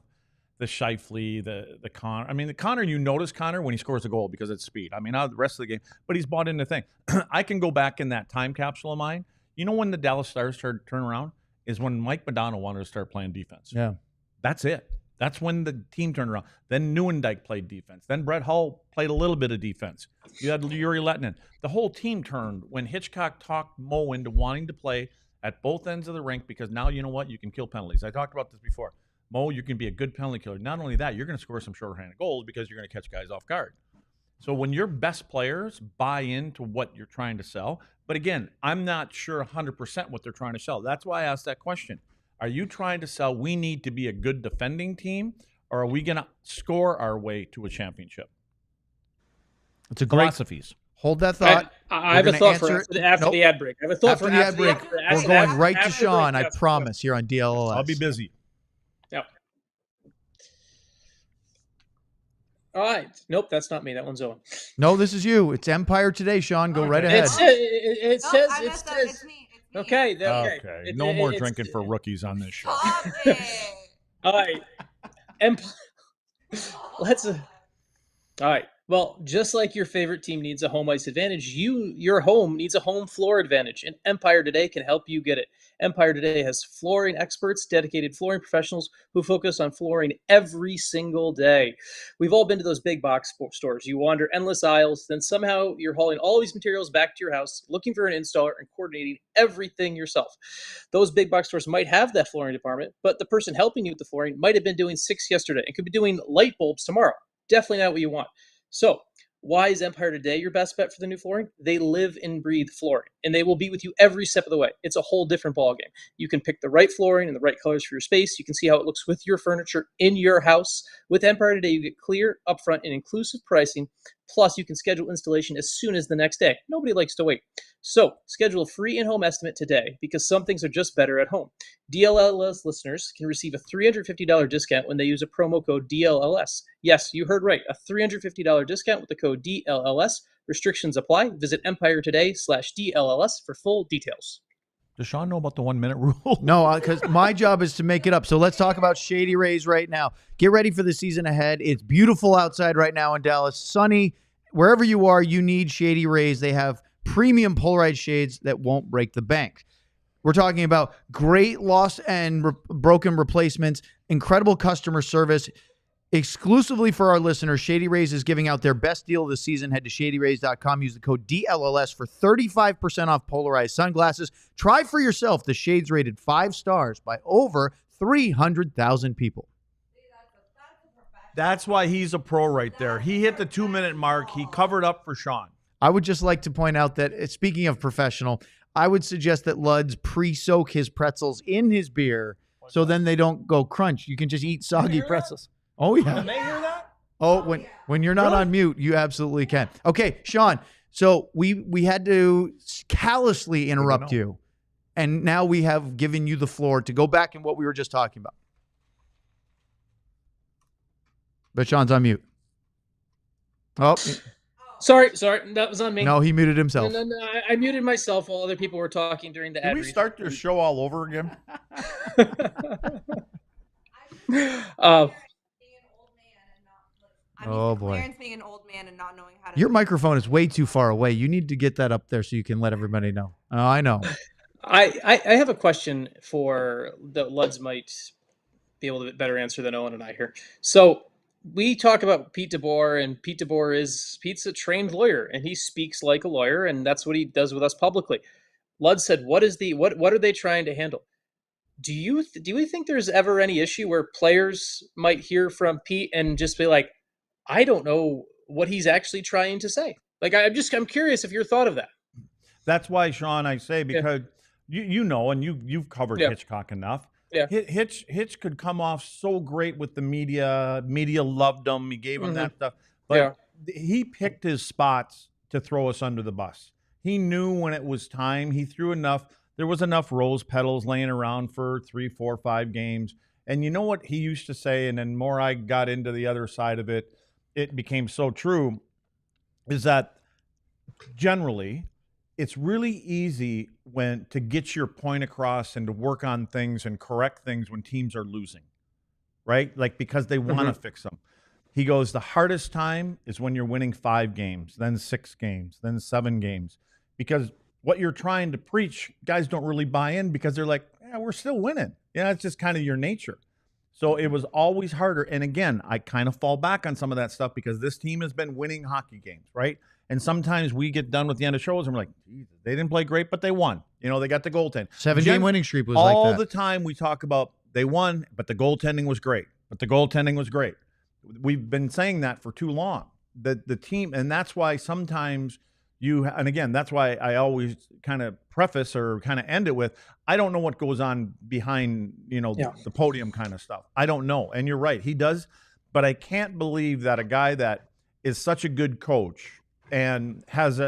the Scheifele, the Connor. I mean, the Connor, you notice Connor when he scores a goal because it's speed. I mean, not the rest of the game, but he's bought into the thing. I can go back in that time capsule of mine. When the Dallas Stars started to turn around is when Mike Modano wanted to start playing defense. Yeah. That's it. That's when the team turned around. Then Neuendijk played defense. Then Brett Hull played a little bit of defense. You had Yuri Lettinen. The whole team turned when Hitchcock talked Mo into wanting to play at both ends of the rink because now you know what? You can kill penalties. I talked about this before. Mo, you can be a good penalty killer. Not only that, you're going to score some shorthanded goals because you're going to catch guys off guard. So when your best players buy into what you're trying to sell, but again, I'm not sure 100% what they're trying to sell. That's why I asked that question. Are you trying to sell we need to be a good defending team, or are we going to score our way to a championship? It's a great philosophies. Hold that thought. I have a thought for after the ad break. I have a thought after the ad break. We're going right to Sean, I promise, here on DLLS. I'll be busy. Yep. All right. Nope, that's not me. That one's Owen. No, this is you. It's Empire Today, Sean. Go right ahead. It says. It's me. Okay. Okay. No more drinking for rookies on this show. All right. Let's. All right. Well, just like your favorite team needs a home ice advantage, your home needs a home floor advantage, and Empire Today can help you get it. Empire Today has flooring experts, dedicated flooring professionals who focus on flooring every single day. We've all been to those big box stores. You wander endless aisles, then somehow you're hauling all these materials back to your house, looking for an installer and coordinating everything yourself. Those big box stores might have that flooring department, but the person helping you with the flooring might have been doing 6 yesterday and could be doing light bulbs tomorrow. Definitely not what you want. So, why is Empire Today your best bet for the new flooring? They live and breathe flooring, and they will be with you every step of the way. It's a whole different ballgame. You can pick the right flooring and the right colors for your space. You can see how it looks with your furniture in your house. With Empire Today, you get clear, upfront, and inclusive pricing. Plus, you can schedule installation as soon as the next day. Nobody likes to wait. So, schedule a free in-home estimate today because some things are just better at home. DLLS listeners can receive a $350 discount when they use a promo code DLLS. Yes, you heard right. A $350 discount with the code DLLS. Restrictions apply. Visit EmpireToday/DLLS for full details. Does Sean know about the 1 minute rule? No, because my job is to make it up. So let's talk about Shady Rays right now. Get ready for the season ahead. It's beautiful outside right now in Dallas. Sunny wherever you are, you need Shady Rays. They have premium polarized shades that won't break the bank. We're talking about great lost and broken replacements, incredible customer service. Exclusively for our listeners, Shady Rays is giving out their best deal of the season. Head to shadyrays.com. Use the code DLLS for 35% off polarized sunglasses. Try for yourself the shades rated 5 stars by over 300,000 people. That's why he's a pro right there. He hit the 2-minute mark. He covered up for Sean. I would just like to point out that, speaking of professional, I would suggest that Luds pre-soak his pretzels in his beer so then they don't go crunch. You can just eat soggy pretzels. Oh, yeah. Can they hear that? Oh, when you're not on mute, you absolutely can. Okay, Sean, so we had to callously interrupt you, and now we have given you the floor to go back in what we were just talking about. But Sean's on mute. Oh. Sorry, that was on me. No, he muted himself. No, I muted myself while other people were talking during the ad Did we read. start this show all over again? Oh, boy. Clarence being an old man and not knowing how to. Your microphone is way too far away. You need to get that up there so you can let everybody know. Oh, I know. I have a question for that Luds might be able to better answer than Owen and I here. So we talk about Pete DeBoer, and Pete's a trained lawyer, and he speaks like a lawyer, and that's what he does with us publicly. Luds said, what are they trying to handle? Do you think there's ever any issue where players might hear from Pete and just be like, I don't know what he's actually trying to say? Like, I'm curious if your thought of that. That's why, Sean, I say, because you know, and you've covered Hitchcock enough. Yeah. Hitch could come off so great with the media. Media loved him. He gave him that stuff. But he picked his spots to throw us under the bus. He knew when it was time. He threw enough. There was enough rose petals laying around for 3, 4, 5 games. And you know what he used to say, and then more I got into the other side of it, it became so true, is that generally it's really easy to get your point across and to work on things and correct things when teams are losing, right? Like, because they want to fix them. He goes, the hardest time is when you're winning 5 games, then 6 games, then 7 games, because what you're trying to preach, guys don't really buy in because they're like, yeah, we're still winning. Yeah, it's just kind of your nature. So it was always harder. And again, I kind of fall back on some of that stuff because this team has been winning hockey games, right? And sometimes we get done with the end of shows and we're like, Jesus, they didn't play great, but they won. You know, they got the goaltend. 7-game winning streak was like that. All the time we talk about they won, but the goaltending was great. We've been saying that for too long. The team, and that's why sometimes and again, that's why I always kind of preface or kind of end it with, I don't know what goes on behind, the podium kind of stuff. I don't know. And you're right, he does. But I can't believe that a guy that is such a good coach and has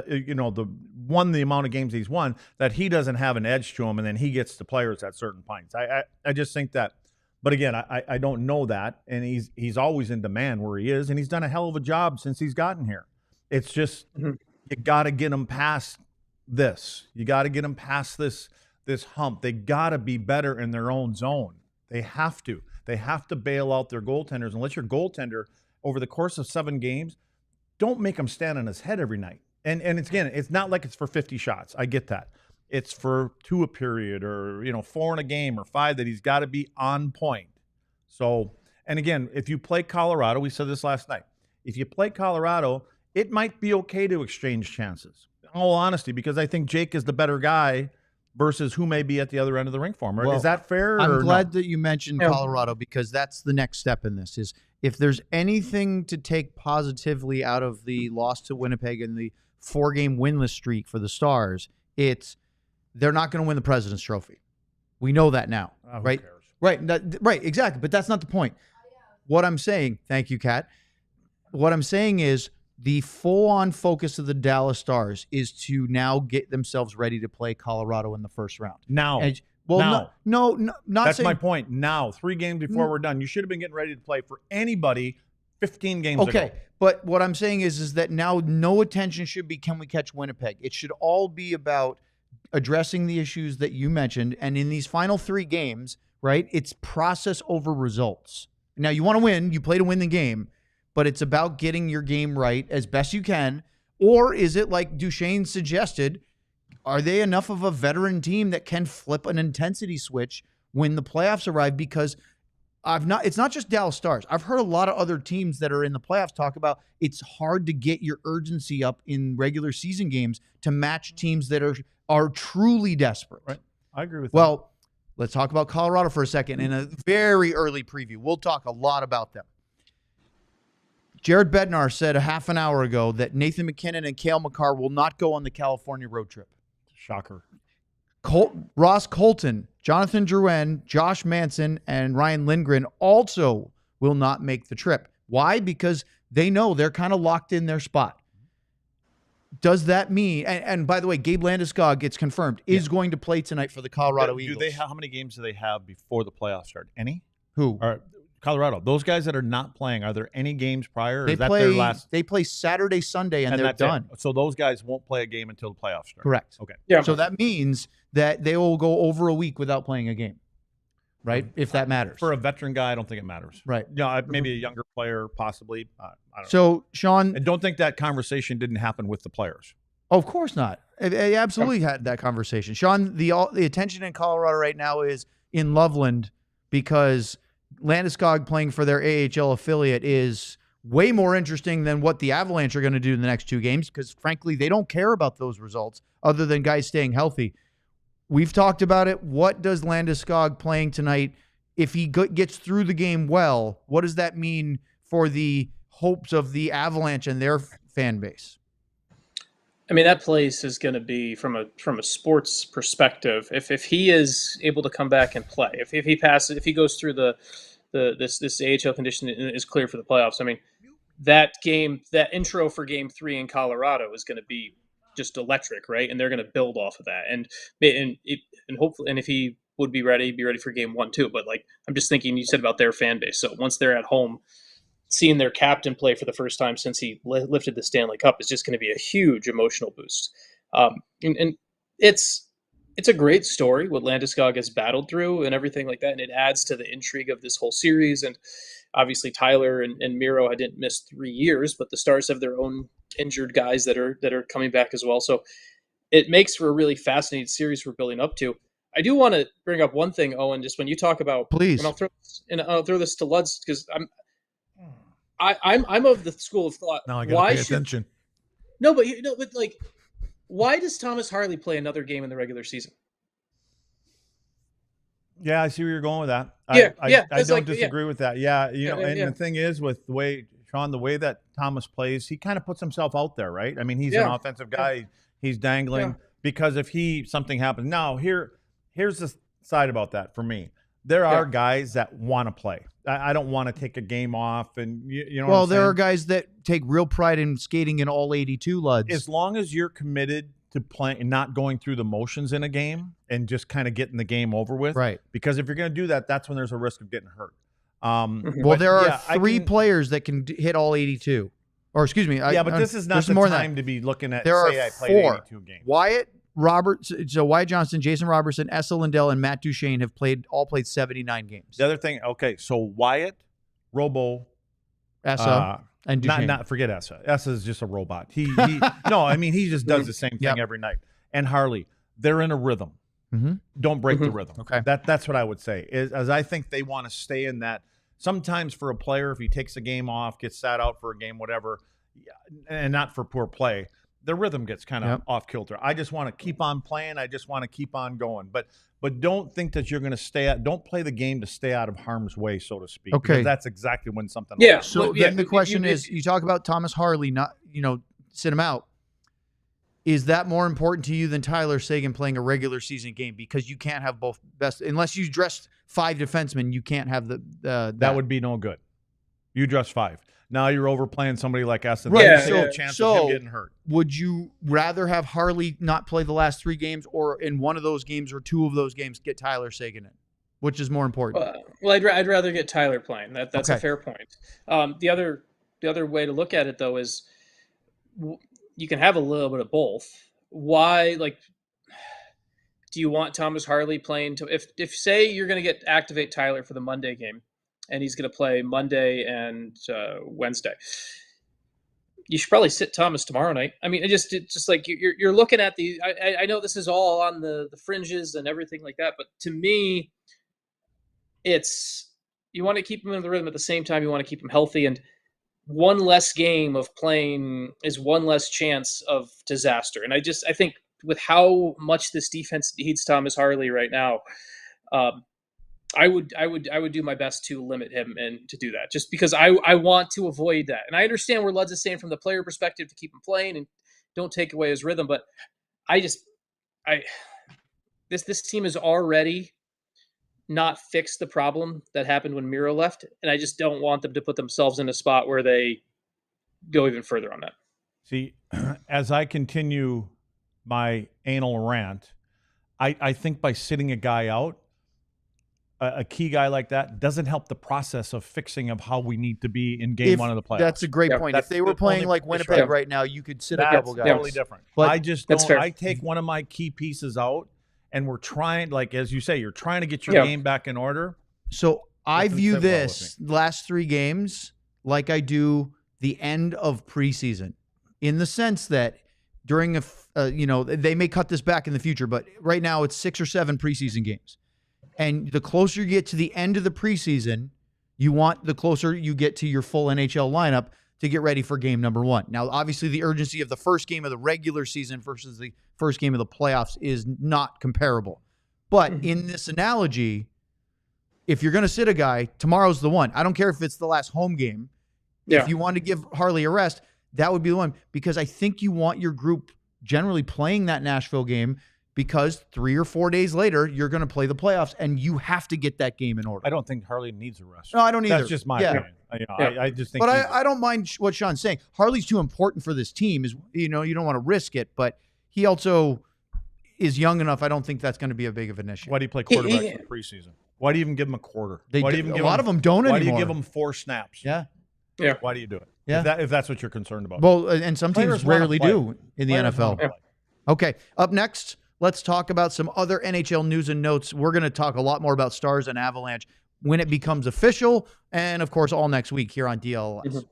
won the amount of games he's won, that he doesn't have an edge to him, and then he gets the players at certain points. I just think that. But again, I don't know that, and he's always in demand where he is, and he's done a hell of a job since he's gotten here. It's just you got to get him past this. You got to get him past this hump. They got to be better in their own zone. They have to. They have to bail out their goaltenders. Unless your goaltender over the course of 7 games, don't make him stand on his head every night. And it's not like it's for 50 shots. I get that. It's for 2 a period, or 4 in a game, or 5, that he's got to be on point. So, and again, if you play Colorado, we said this last night, if you play Colorado, it might be okay to exchange chances, in all honesty, because I think Jake is the better guy versus who may be at the other end of the rink for him. Well, is that fair? I'm glad that you mentioned Colorado, because that's the next step in this. Is if there's anything to take positively out of the loss to Winnipeg and the 4-game winless streak for the Stars, it's they're not going to win the President's Trophy. We know that now, right? Right, right, exactly. But that's not the point. What I'm saying, thank you, Kat. What I'm saying is the full-on focus of the Dallas Stars is to now get themselves ready to play Colorado in the first round. Now. No, not that's saying, my point. Now, 3 games before we're done, you should have been getting ready to play for anybody 15 games ago. Okay, but what I'm saying is that now no attention should be, can we catch Winnipeg? It should all be about addressing the issues that you mentioned. And in these final 3 games, right, it's process over results. Now, you want to win. You play to win the game. but it's about getting your game right as best you can? Or is it like Duchene suggested, are they enough of a veteran team that can flip an intensity switch when the playoffs arrive? Because it's not just Dallas Stars. I've heard a lot of other teams that are in the playoffs talk about it's hard to get your urgency up in regular season games to match teams that are truly desperate. Right. I agree with that. Well, let's talk about Colorado for a second in a very early preview. We'll talk a lot about them. Jared Bednar said a half an hour ago that Nathan McKinnon and Cale Makar will not go on the California road trip. Shocker. Ross Colton, Jonathan Drouin, Josh Manson, and Ryan Lindgren also will not make the trip. Why? Because they know they're kind of locked in their spot. Does that mean, and by the way, Gabe Landeskog, it's confirmed, is going to play tonight for the Colorado Eagles. How many games do they have before the playoffs start? Any? Who? Colorado. Those guys that are not playing, are there any games prior? Or They is that play. their last? They play Saturday, Sunday, and they're that's done. it. So those guys won't play a game until the playoffs start. Correct. Okay. Yeah. So that means that they will go over a week without playing a game, right? If that matters. For a veteran guy, I don't think it matters. Right. No, maybe a younger player, possibly. I don't know. So, Sean, I don't think that conversation didn't happen with the players. of course not. I absolutely had that conversation. Sean, the attention in Colorado right now is in Loveland because Landeskog playing for their AHL affiliate is way more interesting than what the Avalanche are going to do in the next two games because, frankly, they don't care about those results other than guys staying healthy. We've talked about it. What does Landeskog playing tonight, if he gets through the game well, what does that mean for the hopes of the Avalanche and their fan base? I mean, that place is going to be from a sports perspective. If he is able to come back and play, if he passes, if he goes through this AHL condition and is clear for the playoffs, I mean, that intro for Game 3 in Colorado is going to be just electric, right? And they're going to build off of that, and hopefully, and if he would be ready for Game 1 too. But like, I'm just thinking, you said about their fan base. So once they're at home, seeing their captain play for the first time since he lifted the Stanley Cup is just going to be a huge emotional boost. And it's a great story what Landeskog has battled through and everything like that. And it adds to the intrigue of this whole series. And obviously Tyler and Miro, I didn't miss 3 years, but the Stars have their own injured guys that are coming back as well. So it makes for a really fascinating series we're building up to. I do want to bring up one thing, Owen, just when you talk about, please, and I'll throw this to Lutz because I'm of the school of thought. Now I gotta pay attention. No, but like, why does Thomas Harley play another game in the regular season? Yeah, I see where you're going with that. I don't disagree with that. Yeah, the thing is with the way that Thomas plays, he kind of puts himself out there, right? I mean, he's an offensive guy. He's dangling because if something happens. Now, here's the side about that for me. There are guys that want to play. I don't want to take a game off, and you know. Well, there are guys that take real pride in skating in all 82 Luds. As long as you're committed to playing and not going through the motions in a game and just kind of getting the game over with, right? Because if you're going to do that, that's when there's a risk of getting hurt. Well, there are three players that can hit all 82. Or excuse me. But this is not the time to be looking at. There are I played 82 games. Wyatt Johnston, Jason Robertson, Essa Lindell, and Matt Duchene have all played 79 games. The other thing, okay, so Wyatt, Robo, Essa, and Duchene. Not forget Essa. Essa is just a robot. He just does the same thing every night. And Harley, they're in a rhythm. Mm-hmm. Don't break the rhythm. Okay, that's what I would say. As I think they want to stay in that. Sometimes for a player, if he takes a game off, gets sat out for a game, whatever, and not for poor play, the rhythm gets kind of off kilter. I just want to keep on playing. I just want to keep on going. But don't think that you're going to don't play the game to stay out of harm's way, so to speak. Okay. Because that's exactly when something So then the question is, you talk about Thomas Harley, not, sit him out. Is that more important to you than Tyler Seguin playing a regular season game? Because you can't have both best, unless you dressed 5 defensemen, you can't have that would be no good. You dress 5. Now you're overplaying somebody like us. Right. So chance of him getting hurt. Would you rather have Harley not play the last 3 games, or in one of those games or 2 of those games get Tyler Seguin in? Which is more important? Well, I'd rather get Tyler playing. That's a fair point. The other way to look at it though is you can have a little bit of both. Why, do you want Thomas Harley playing if say you're going to activate Tyler for the Monday game, and he's going to play Monday and Wednesday. You should probably sit Thomas tomorrow night. I mean, it's just like you're looking at the. I know this is all on the fringes and everything like that, but to me, it's you want to keep him in the rhythm at the same time. You want to keep him healthy, and one less game of playing is one less chance of disaster. And I think with how much this defense needs Thomas Harley right now, I would do my best to limit him and to do that, just because I want to avoid that. And I understand where Lud's is saying from the player perspective to keep him playing and don't take away his rhythm, but this team is already not fixed the problem that happened when Miro left, and I just don't want them to put themselves in a spot where they go even further on that. See, as I continue my anal rant, I think by sitting a guy out, a key guy like that doesn't help the process of fixing of how we need to be in game one of the playoffs. That's a great point. If they were playing like Winnipeg right now, you could sit a couple guys. That's totally different. But I just don't. I take one of my key pieces out, and we're trying, like as you say, you're trying to get your game back in order. So I view this last 3 games like I do the end of preseason, in the sense that during they may cut this back in the future, but right now it's 6 or 7 preseason games. And the closer you get to the end of the preseason, the closer you get to your full NHL lineup to get ready for game number 1. Now, obviously, the urgency of the first game of the regular season versus the first game of the playoffs is not comparable. But in this analogy, if you're going to sit a guy, tomorrow's the one. I don't care if it's the last home game. Yeah. If you want to give Harley a rest, that would be the one, because I think you want your group generally playing that Nashville game, because 3 or 4 days later, you're going to play the playoffs, and you have to get that game in order. I don't think Harley needs a rest. No, I don't either. That's just my opinion. I just think. But I don't mind what Sean's saying. Harley's too important for this team. You don't want to risk it, but he also is young enough. I don't think that's going to be a big of an issue. Why do you play quarterback in the preseason? Why do you even give him a quarter? A lot of them don't anymore. Why do you give them 4 snaps? Yeah. Why do you do it? Yeah. If that's what you're concerned about. Well, and some teams rarely do in the NFL. Yeah. Okay. Up next, let's talk about some other NHL news and notes. We're going to talk a lot more about Stars and Avalanche when it becomes official, and of course, all next week here on DLLS.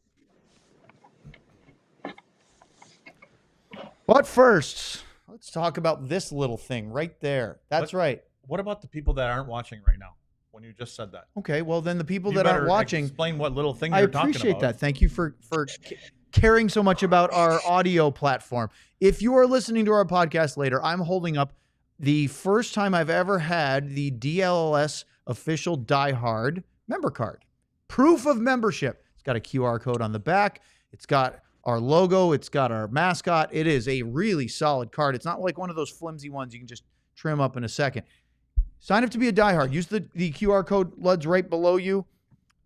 But first, let's talk about this little thing right there. That's right. What about the people that aren't watching right now? When you just said that. Okay, well then the people that aren't watching, explain what little thing you're talking about. I appreciate that. Thank you for caring so much about our audio platform. If you are listening to our podcast later, I'm holding up the first time I've ever had the DLLS official Die Hard member card. Proof of membership. It's got a QR code on the back. It's got our logo. It's got our mascot. It is a really solid card. It's not like one of those flimsy ones you can just trim up in a second. Sign up to be a diehard. Use the QR code, Lud's, right below you.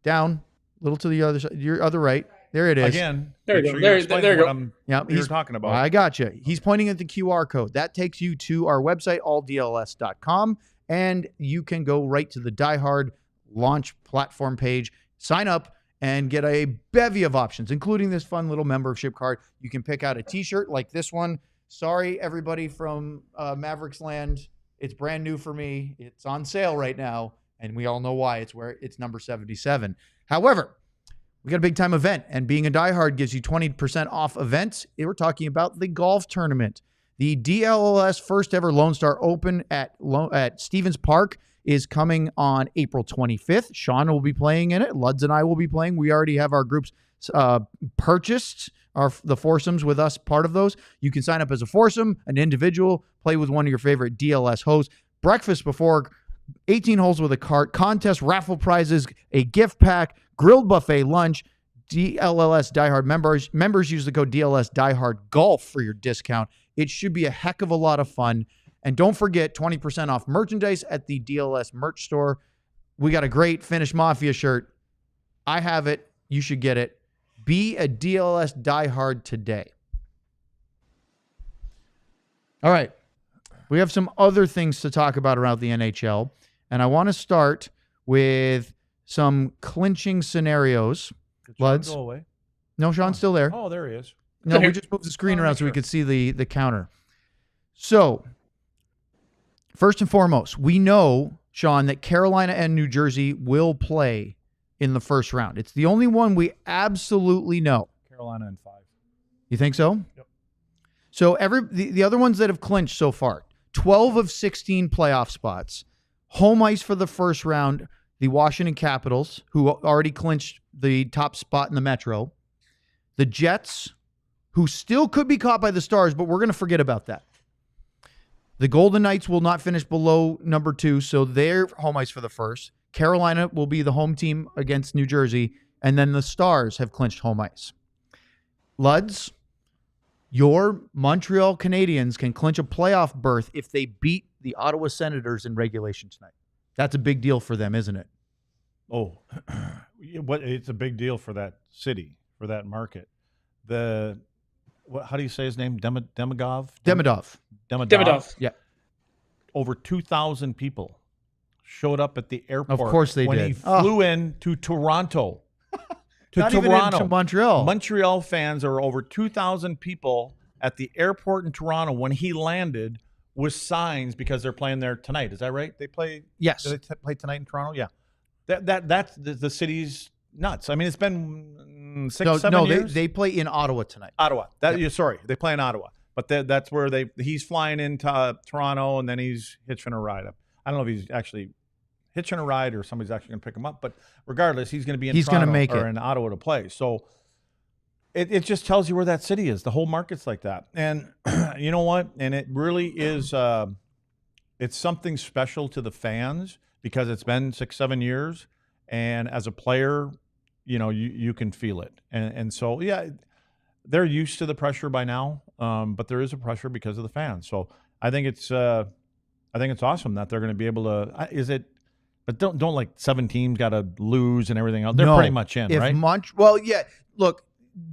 Down, a little to the other side, your other right. There it is. Again, there you go. There you go. He's talking about. I got you. He's pointing at the QR code. That takes you to our website, alldls.com, and you can go right to the diehard launch platform page, sign up, and get a bevy of options, including this fun little membership card. You can pick out a T-shirt like this one. Sorry, everybody from Mavericks Land. It's brand new for me. It's on sale right now, and we all know why. It's number 77. However, we got a big time event, and being a diehard gives you 20% off events. We're talking about the golf tournament. The DLLS first ever Lone Star Open at Stevens Park is coming on April 25th. Sean will be playing in it. Luds and I will be playing. We already have our groups purchased, the foursomes with us, part of those. You can sign up as a foursome, an individual, play with one of your favorite DLS hosts. Breakfast before, 18 holes with a cart, contest, raffle prizes, a gift pack, grilled buffet lunch. DLLS Diehard members use the code DLS Diehard Golf for your discount. It should be a heck of a lot of fun. And don't forget 20% off merchandise at the DLS merch store. We got a great Finnish Mafia shirt. I have it. You should get it. Be a DLS diehard today. All right. We have some other things to talk about around the NHL. And I want to start with some clinching scenarios. Did Sean go away? No, Sean's still there. Oh, there he is. No, we just moved the screen around so we could see the counter. So, first and foremost, we know, Sean, that Carolina and New Jersey will play in the first round. It's the only one we absolutely know. Carolina in 5. You think so? Yep. So the other ones that have clinched so far, 12 of 16 playoff spots. Home ice for the first round, the Washington Capitals, who already clinched the top spot in the Metro. The Jets, who still could be caught by the Stars, but we're going to forget about that. The Golden Knights will not finish below number 2, so they're home ice for the first. Carolina will be the home team against New Jersey, and then the Stars have clinched home ice. Luds, your Montreal Canadiens can clinch a playoff berth if they beat the Ottawa Senators in regulation tonight. That's a big deal for them, isn't it? Oh, it's a big deal for that city, for that market. How do you say his name? Demidov? Demidov. Yeah. Over 2,000 people showed up at the airport. Of course they when did. He flew in to Toronto. Not Toronto. even into Montreal. Montreal fans, are over 2,000 people at the airport in Toronto when he landed with signs because they're playing there tonight. Is that right? They play. Yes. Do they play tonight in Toronto? Yeah. That's the city's nuts. I mean, it's been 7 years. They play in Ottawa tonight. Ottawa. Sorry, they play in Ottawa. But that's where he's flying into Toronto, and then he's hitching a ride up. I don't know if he's actually hitching a ride or somebody's actually going to pick him up. But regardless, he's going to be in Toronto or in Ottawa to play. So it just tells you where that city is. The whole market's like that. And you know what? And it really is it's something special to the fans because it's been 6-7 years. And as a player, you can feel it. And so, yeah, they're used to the pressure by now, but there is a pressure because of the fans. So I think it's awesome that they're going to be able to. But don't like 7 teams got to lose and everything else. They're pretty much in, right? Well, yeah. Look,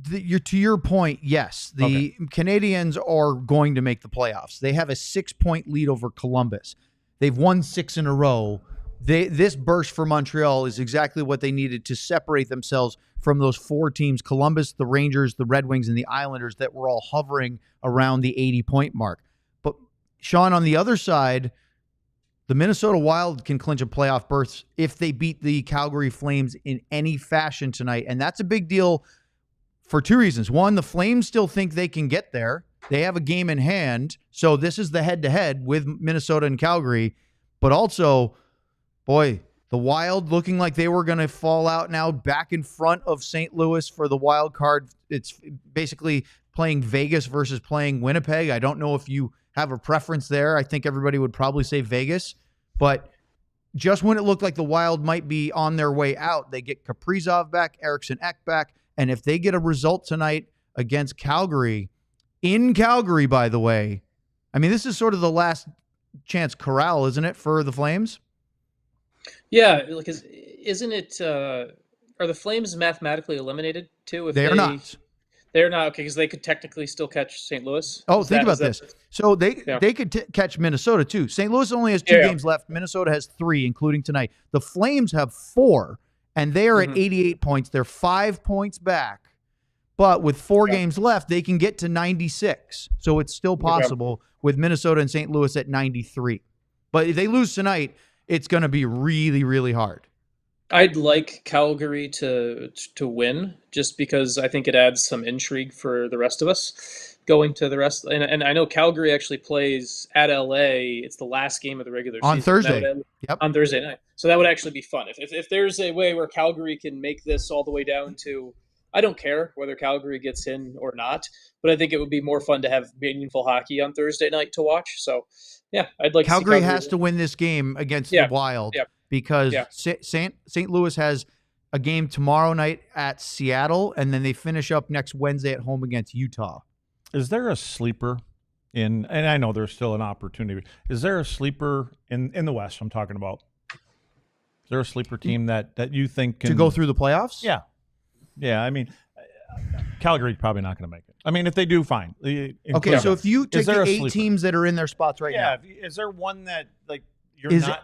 to your point, yes, the Canadiens are going to make the playoffs. They have a 6-point lead over Columbus. They've won 6 in a row. This burst for Montreal is exactly what they needed to separate themselves from those 4 teams, Columbus, the Rangers, the Red Wings, and the Islanders, that were all hovering around the 80-point mark. But, Sean, on the other side, the Minnesota Wild can clinch a playoff berth if they beat the Calgary Flames in any fashion tonight. And that's a big deal for 2 reasons. One, the Flames still think they can get there. They have a game in hand. So this is the head-to-head with Minnesota and Calgary. But also, boy, the Wild looking like they were going to fall out now back in front of St. Louis for the wild card. It's basically playing Vegas versus playing Winnipeg. I don't know if you have a preference there. I think everybody would probably say Vegas. But just when it looked like the Wild might be on their way out, they get Kaprizov back, Eriksson Ek back. And if they get a result tonight against Calgary, in Calgary, by the way, I mean, this is sort of the last chance corral, isn't it, for the Flames? Yeah, because isn't it? Are the Flames mathematically eliminated too? If they are not. They're not, okay, because they could technically still catch St. Louis. Oh, think about this. So they could catch Minnesota too. St. Louis only has 2 games left. Minnesota has 3, including tonight. The Flames have 4, and they are at 88 points. They're 5 points back. But with 4 games left, they can get to 96. So it's still possible with Minnesota and St. Louis at 93. But if they lose tonight, it's going to be really, really hard. I'd like Calgary to win just because I think it adds some intrigue for the rest of us going to the rest. And I know Calgary actually plays at LA. It's the last game of the regular season. On Thursday. On Thursday night. So that would actually be fun. If there's a way where Calgary can make this all the way down to, I don't care whether Calgary gets in or not, but I think it would be more fun to have meaningful hockey on Thursday night to watch. So, yeah, I'd like Calgary to see has to win this game against the Wild because St. Louis has a game tomorrow night at Seattle, and then they finish up next Wednesday at home against Utah. Is there a sleeper and I know there's still an opportunity. Is there a sleeper in the West I'm talking about? Is there a sleeper team that you think can... To go through the playoffs? Yeah. Yeah, I mean, Calgary's probably not going to make it. I mean, if they do, fine. Okay, so if you take the 8 teams that are in their spots right now. Yeah, is there one that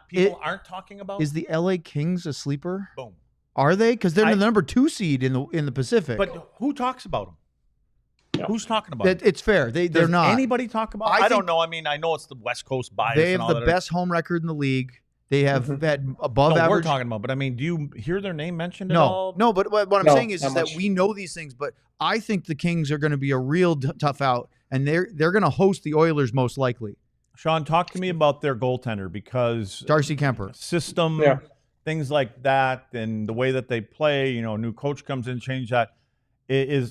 people aren't talking about? Is the LA Kings a sleeper? Boom. Are they? Because they're the number 2 seed in the Pacific. But who talks about them? Yeah. Who's talking about them? It's fair. They're not. Anybody talk about them? I don't know. I mean, I know it's the West Coast bias. They have the best home record in the league. They have had above No, we're average. talking about, but I mean, do you hear their name mentioned at No, all? no, but what I'm No, saying is not that much. we know these things, but I think the Kings are going to be a real tough out, and they're going to host the Oilers most likely. Sean, talk to me about their goaltender, because Darcy Kemper. system, Yeah. things like that, and the way that they play, you know, a new coach comes in, change that.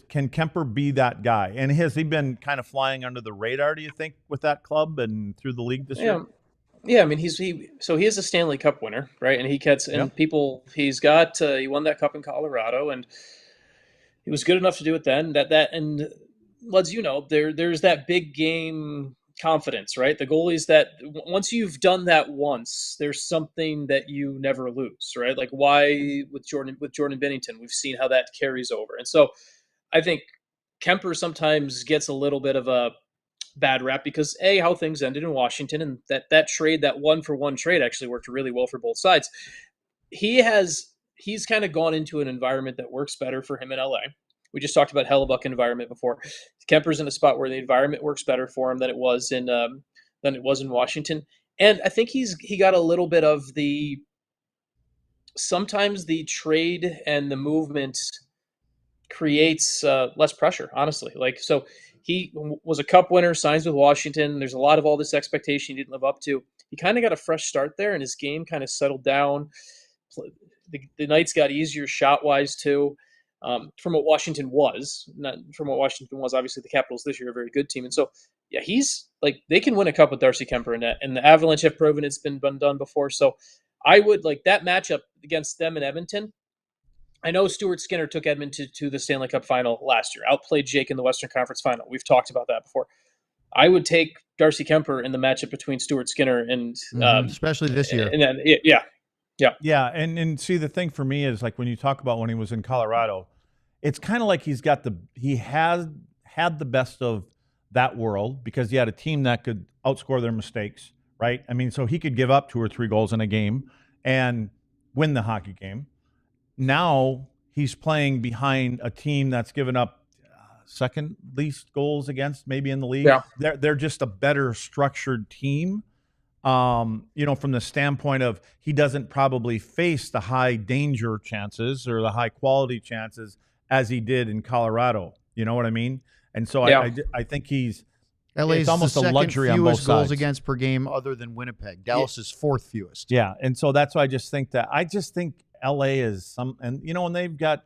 Can Kemper be that guy? And has he been kind of flying under the radar, do you think, with that club and through the league this year? Yeah, I mean he is a Stanley Cup winner, right? And he won that cup in Colorado, and he was good enough to do it then. And Luds, there's that big game confidence, right? The goalies that once you've done that once, there's something that you never lose, right? Like why with Jordan Binnington, we've seen how that carries over, and so I think Kemper sometimes gets a little bit of a bad rap because how things ended in Washington, and that trade, that 1-for-1 trade, actually worked really well for both sides. He's kind of gone into an environment that works better for him in LA. We just talked about Hellebuck environment before. Kemper's in a spot where the environment works better for him than it was in Washington, and I think he got a little bit of sometimes the trade and the movement creates less pressure, honestly. Like, so he was a cup winner, signs with Washington. There's a lot of all this expectation he didn't live up to. He kind of got a fresh start there, and his game kind of settled down. The nights got easier shot-wise, too, from what Washington was. Not from what Washington was. Obviously, the Capitals this year are a very good team. And so, yeah, he's like, they can win a cup with Darcy Kemper, and the Avalanche have proven it's been done before. So I would like that matchup against them in Edmonton. I know Stuart Skinner took Edmonton to the Stanley Cup final last year, outplayed Jake in the Western Conference final. We've talked about that before. I would take Darcy Kemper in the matchup between Stuart Skinner and especially this year. And then, Yeah, and see, the thing for me is, like, when you talk about when he was in Colorado, it's kind of like he has had the best of that world because he had a team that could outscore their mistakes, right? I mean, so he could give up 2 or 3 goals in a game and win the hockey game. Now he's playing behind a team that's given up second least goals against maybe in the league. Yeah. They're just a better structured team. From the standpoint of he doesn't probably face the high danger chances or the high quality chances as he did in Colorado. You know what I mean? And so I think LA's it's almost the a second luxury on both fewest goals sides. against per game other than Winnipeg. Dallas is 4th fewest. Yeah, and so that's why I just think LA is and they've got,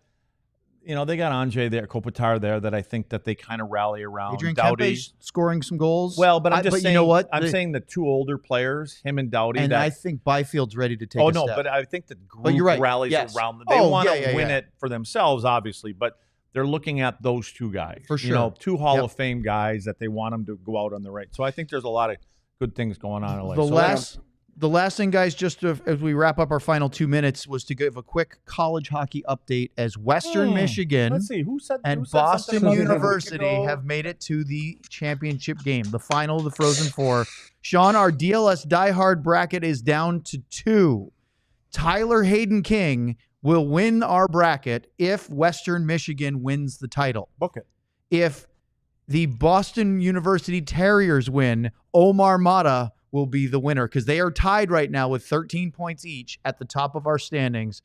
they got Anjay there, Kopitar there, that I think that they kind of rally around. Adrian Doughty Kempe's scoring some goals. Well, but I'm just saying, you know what? I'm saying the 2 older players, him and Doughty. And I think Byfield's ready to take Oh, a no, step. but I think the group you're right. rallies Yes. around them. They want to win yeah. it for themselves, obviously, but they're looking at those 2 guys. For sure. 2 Hall of Fame guys that they want them to go out on the right. So I think there's a lot of good things going on in LA. The last thing, guys, just as we wrap up our final 2 minutes, was to give a quick college hockey update as Western Michigan Let's see, who said Boston something University have made it to the championship game, the final of the Frozen Four. Sean, our DLS diehard bracket is down to 2. Tyler Hayden King will win our bracket if Western Michigan wins the title. Book it. If the Boston University Terriers win, Omar Mata will be the winner because they are tied right now with 13 points each at the top of our standings.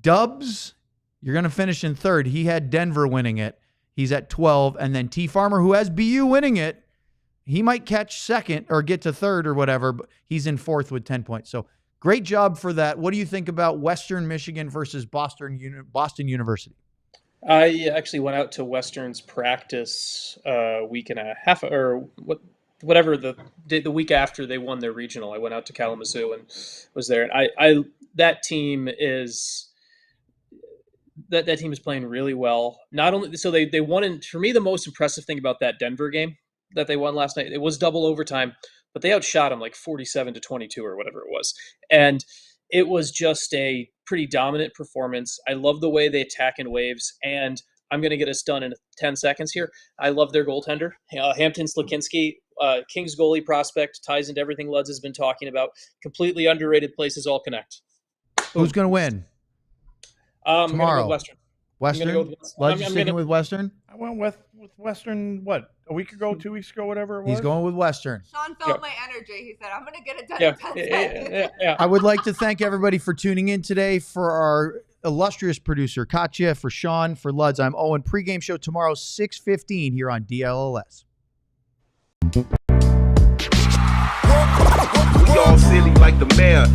Dubs, you're going to finish in 3rd. He had Denver winning it. He's at 12. And then T. Farmer, who has BU winning it, he might catch 2nd or get to 3rd or whatever, but he's in 4th with 10 points. So great job for that. What do you think about Western Michigan versus Boston University? I actually went out to Western's practice a week and a half, or whatever the week after they won their regional. I went out to Kalamazoo and was there. And that team is playing really well. Not only so they won. And for me, the most impressive thing about that Denver game that they won last night, it was double overtime, but they outshot them like 47-22 or whatever it was, and it was just a pretty dominant performance. I love the way they attack in waves, and I'm going to get us done in 10 seconds here. I love their goaltender, Hampton Slakinski, Kings goalie prospect, ties into everything Luds has been talking about. Completely underrated, places all connect. Who's going to win? Tomorrow. Go with Western. Western? I'm gonna go with Luds, you sticking with Western? I went with Western, a week ago, 2 weeks ago, whatever it was. He's going with Western. Sean felt my energy. He said, I'm going to get it done in 10 seconds. Yeah. I would like to thank everybody for tuning in today. For our illustrious producer, Katia, for Sean, for Luds, I'm Owen. Pre-game show tomorrow, 6:15 here on DLLS. We all silly like the mayor.